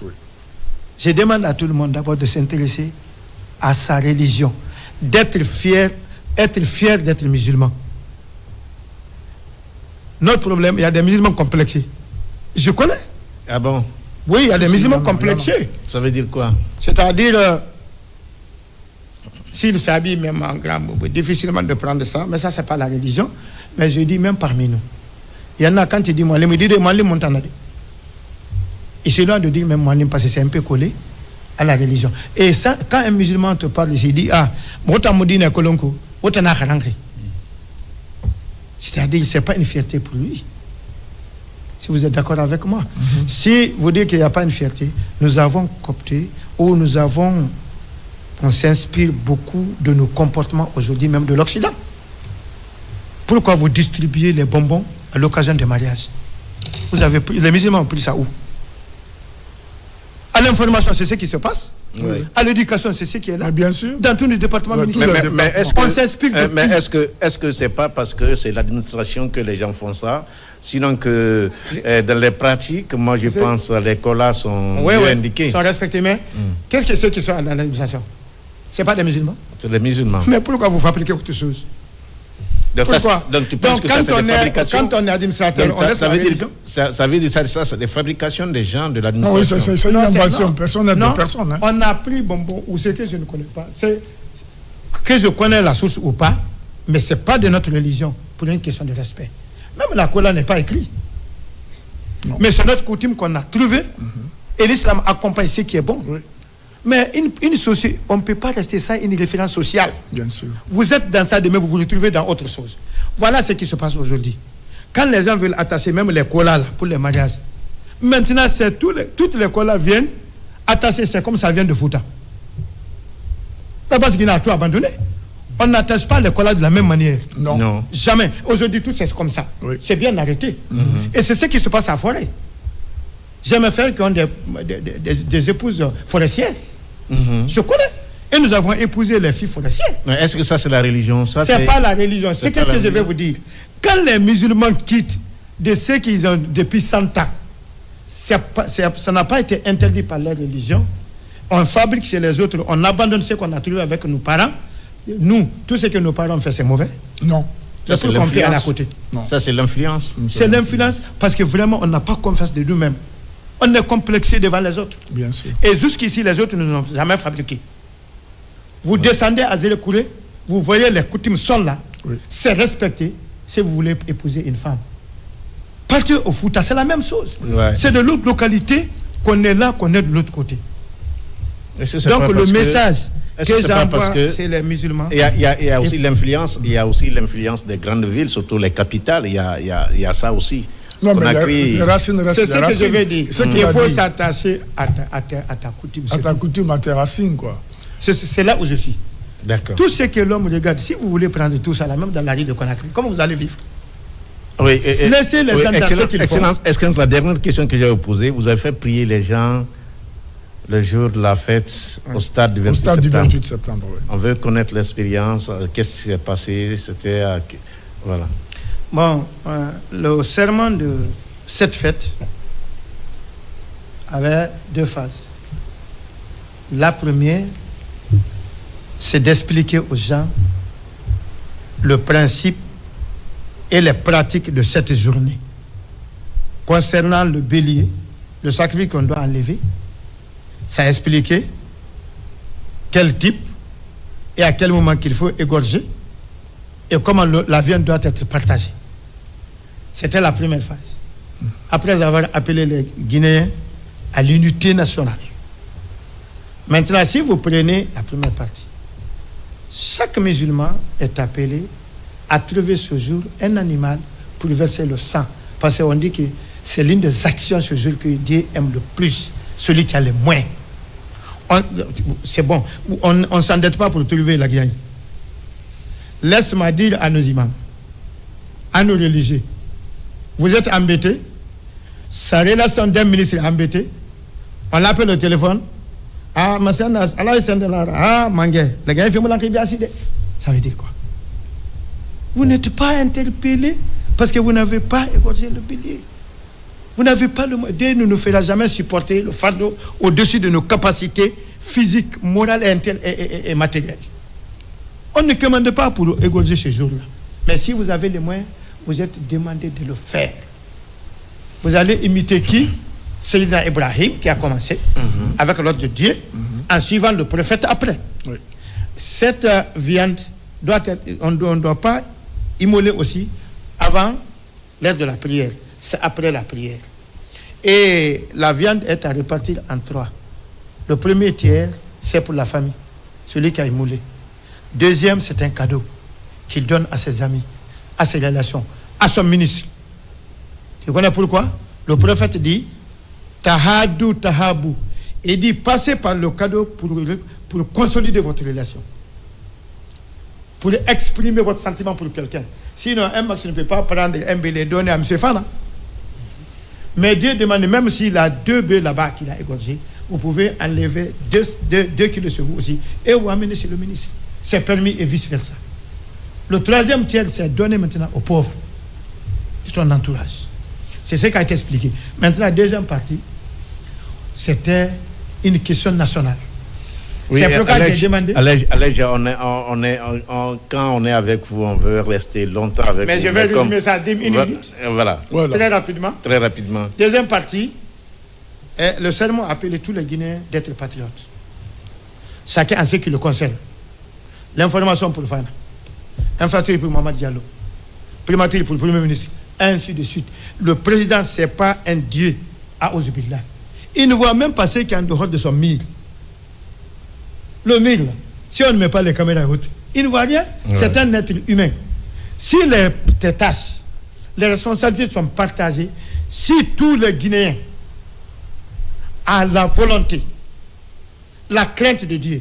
Oui. Je demande à tout le monde d'abord de s'intéresser à sa religion, d'être fier d'être musulman. Notre problème, il y a des musulmans complexés. Je connais. Ah bon? Oui, il y a des musulmans complexés. Ça veut dire quoi? C'est-à-dire, s'ils s'habillent même en grand, difficilement de prendre ça, mais ça, c'est pas la religion. Mais je dis même parmi nous. Il y en a quand il dit Moualim, il dit de Moualim Montanade. Il se doit de dire même Moualim parce que c'est un peu collé à la religion. Et ça, quand un musulman te parle, il dit ah, Moutamoudine Kolonko, Otana Kharangri. C'est-à-dire, c'est pas une fierté pour lui. Si vous êtes d'accord avec moi. Si vous dites qu'il n'y a pas une fierté, nous avons coopté ou on s'inspire beaucoup de nos comportements aujourd'hui, même de l'Occident. Pourquoi vous distribuez les bonbons à l'occasion des mariages? Les musulmans ont pris ça où? À l'information, c'est ce qui se passe. Oui. À l'éducation, c'est ce qui est là. Mais bien sûr. Dans tous les départements municipaux. Mais on s'inspire de mais est-ce que c'est pas parce que c'est l'administration que les gens font ça? Sinon que dans les pratiques, moi je pense que les colas sont bien indiqués. Sont respectés, mais qu'est-ce que ceux qui sont dans l'administration? Ce n'est pas des musulmans? C'est des musulmans. Mais pourquoi vous fabriquez autre chose? Pourquoi? Donc tu penses que ça, c'est des fabrications? Quand on est administrateur, ça veut dire ça, c'est des fabrications des gens de l'administration. Non, oui, c'est une invention personnelle de personne. Hein. On a pris bonbon ou ce que je ne connais pas. C'est que je connais la source ou pas, mais ce n'est pas de notre religion pour une question de respect. Même la cola n'est pas écrite. Mais c'est notre coutume qu'on a trouvé et l'islam accompagne ce qui est bon. Oui. Mais une société, on ne peut pas rester sans une référence sociale. Bien sûr. Vous êtes dans ça, demain vous vous retrouvez dans autre chose. Voilà ce qui se passe aujourd'hui. Quand les gens veulent attacher même les colas là, pour les mariages, maintenant c'est toutes les colas viennent attacher, c'est comme ça vient de Fouta. Parce qu'il a tout abandonné. On n'attache pas les colas de la même manière. Non. Jamais. Aujourd'hui, tout c'est comme ça. Oui. C'est bien arrêté. Et c'est ce qui se passe à Forêt. J'ai mes frères qui ont des épouses forestières. Je connais. Et nous avons épousé les filles forestières. Mais est-ce que ça, c'est la religion? C'est pas la religion. C'est qu'est-ce que je vais vous dire. Quand les musulmans quittent de ceux qu'ils ont depuis 100 ans, ça n'a pas été interdit par la religion. On fabrique chez les autres, on abandonne ce qu'on a trouvé avec nos parents. Nous, tout ce que nos parents ont fait, c'est mauvais? Non. Ça, c'est l'influence. Ça, c'est l'influence. C'est l'influence parce que vraiment, on n'a pas confiance de nous-mêmes. On est complexé devant les autres. Bien sûr. Et jusqu'ici, les autres ne nous ont jamais fabriqué. Vous descendez à Zélekouré, vous voyez les coutumes sont là. Oui. C'est respecté si vous voulez épouser une femme. Partir au Fouta, c'est la même chose. Ouais. C'est de l'autre localité qu'on est là, qu'on est de l'autre côté. Donc le message que j'envoie, c'est les musulmans. Il y a aussi l'influence. Il y a aussi l'influence des grandes villes, surtout les capitales. Il y a ça aussi. Non, mais c'est ce que je veux dire. Il faut s'attacher à ta coutume. À ta coutume, à tes racines, quoi. C'est là où je suis. D'accord. Tout ce que l'homme regarde, si vous voulez prendre tout ça, là, même dans la rue de Conakry, comment vous allez vivre? Oui, laissez les gens dans ce qu'ils font. Est-ce que la dernière question que j'ai posée, vous avez fait prier les gens le jour de la fête au stade du 28 septembre. Au stade du 28 septembre, oui. On veut connaître l'expérience, qu'est-ce qui s'est passé, c'était... voilà. Bon, le serment de cette fête avait deux phases. La première, c'est d'expliquer aux gens le principe et les pratiques de cette journée. Concernant le bélier, le sacrifice qu'on doit enlever, ça a expliqué quel type et à quel moment qu'il faut égorger et comment la viande doit être partagée. C'était la première phase. Après avoir appelé les Guinéens à l'unité nationale. Maintenant, si vous prenez la première partie, chaque musulman est appelé à trouver ce jour un animal pour verser le sang. Parce qu'on dit que c'est l'une des actions ce jour que Dieu aime le plus. celui qui a les moyens. C'est bon, on ne s'endette pas pour trouver la Guinée. Laisse-moi dire à nos imams, à nos religieux, vous êtes embêtés, sa relation d'un ministre est embêtée, on l'appelle au téléphone, ah, Mangue, la Guinée fait mon ça veut dire quoi? Vous n'êtes pas interpellé parce que vous n'avez pas égorgé le bélier. Vous n'avez pas le moyen. Dieu ne nous fera jamais supporter le fardeau au-dessus de nos capacités physiques, morales et matérielles. On ne commande pas pour égorger ce jour-là. Mais si vous avez les moyens, vous êtes demandé de le faire. Vous allez imiter qui? Sayyidina Ibrahim qui a commencé avec l'ordre de Dieu en suivant le prophète après. Oui. Cette viande on ne doit pas immoler aussi avant l'heure de la prière. C'est après la prière. Et la viande est à répartir en 3. Le premier tiers, c'est pour la famille, celui qui a immolé. Deuxième, c'est un cadeau qu'il donne à ses amis, à ses relations, à son ministre. Tu connais pourquoi? Le prophète dit Tahadou, Tahabou. Il dit passez par le cadeau pour consolider votre relation, pour exprimer votre sentiment pour quelqu'un. Sinon, un max ne peut pas prendre un bélier et donner à M. Fana. Mais Dieu demande, même s'il a 2 bœufs là-bas qu'il a égorgés, vous pouvez enlever 2 kilos sur vous aussi et vous amener chez le ministre. C'est permis et vice-versa. Le 3e tiers, c'est donner maintenant aux pauvres, son entourage. C'est ce qui a été expliqué. Maintenant, la deuxième partie, c'était une question nationale. Oui, c'est pourquoi j'ai demandé. Quand on est avec vous, on veut rester longtemps avec vous. Mais je vais résumer ça à 10 minutes. Voilà. Très rapidement. Très rapidement. Deuxième partie, le serment a appelé tous les Guinéens d'être patriotes. Chacun en ce qui le concerne. L'information pour Fana, infrastructure pour Mamadou Diallo, primature pour le Premier ministre, ainsi de suite. Le président, ce n'est pas un dieu à Ozubillah. Il ne voit même pas ce qui est en dehors de son mire. Le mire, si on ne met pas les caméras en route, il ne voit rien. Ouais. C'est un être humain. Si les tâches, les responsabilités sont partagées, si tous les Guinéens ont la volonté, la crainte de Dieu,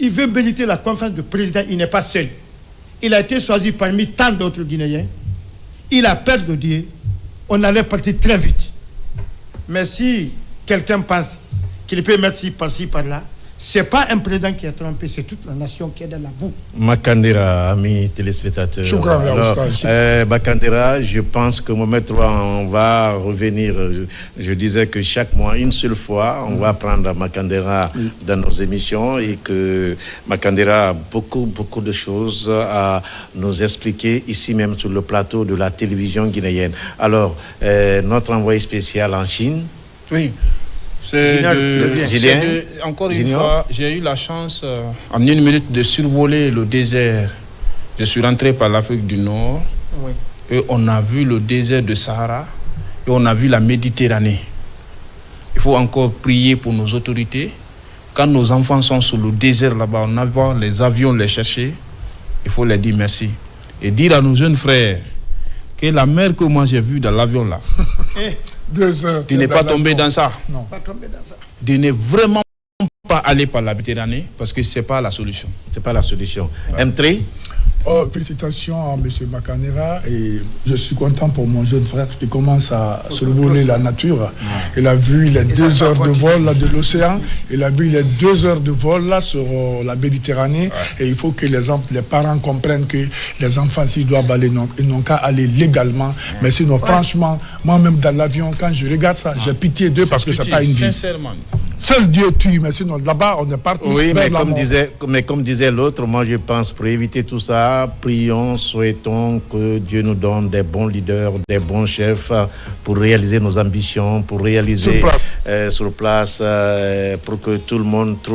il veut mériter la confiance du président, il n'est pas seul. Il a été choisi parmi tant d'autres Guinéens. Il a peur de Dieu. On allait partir très vite. Mais si quelqu'un pense qu'il peut mettre par-ci, par-là, ce n'est pas un président qui est trompé, c'est toute la nation qui est dans la boue. Makandera, amis téléspectateurs. Makandera, je pense que Mohamed III, on va revenir. Je disais que chaque mois, une seule fois, on va prendre Makandera dans nos émissions et que Makandera a beaucoup de choses à nous expliquer ici même sur le plateau de la télévision guinéenne. Alors, notre envoyé spécial en Chine. Oui. Encore une fois, j'ai eu la chance en 1 minute de survoler le désert. Je suis rentré par l'Afrique du Nord et on a vu le désert de Sahara et on a vu la Méditerranée. Il faut encore prier pour nos autorités. Quand nos enfants sont sur le désert là-bas, on a vu les avions les chercher. Il faut leur dire merci. Et dire à nos jeunes frères que la mer que moi j'ai vue dans l'avion là, 2 heures. Tu n'es pas tombé dans ça. Non. Pas tombé dans ça. Tu n'es vraiment pas allé par la Méditerranée parce que ce n'est pas la solution. C'est pas la solution. Ouais. M3. Félicitations à M. Makandera et je suis content pour mon jeune frère qui commence à survoler la nature. Ouais. Il a vu les 2 heures de vol là, de l'océan, il a vu les 2 heures de vol là, sur la Méditerranée. Ouais. Et il faut que les parents comprennent que les enfants, s'ils doivent aller, ils n'ont qu'à aller légalement. Ouais. Mais sinon, franchement, moi-même dans l'avion, quand je regarde ça, j'ai pitié d'eux parce que c'est pas une vie. Sincèrement. Seul Dieu tue, mais sinon là-bas, on est parti. Oui, mais comme disait l'autre, moi je pense pour éviter tout ça, prions, souhaitons que Dieu nous donne des bons leaders, des bons chefs pour réaliser nos ambitions, pour réaliser sur place pour que tout le monde trouve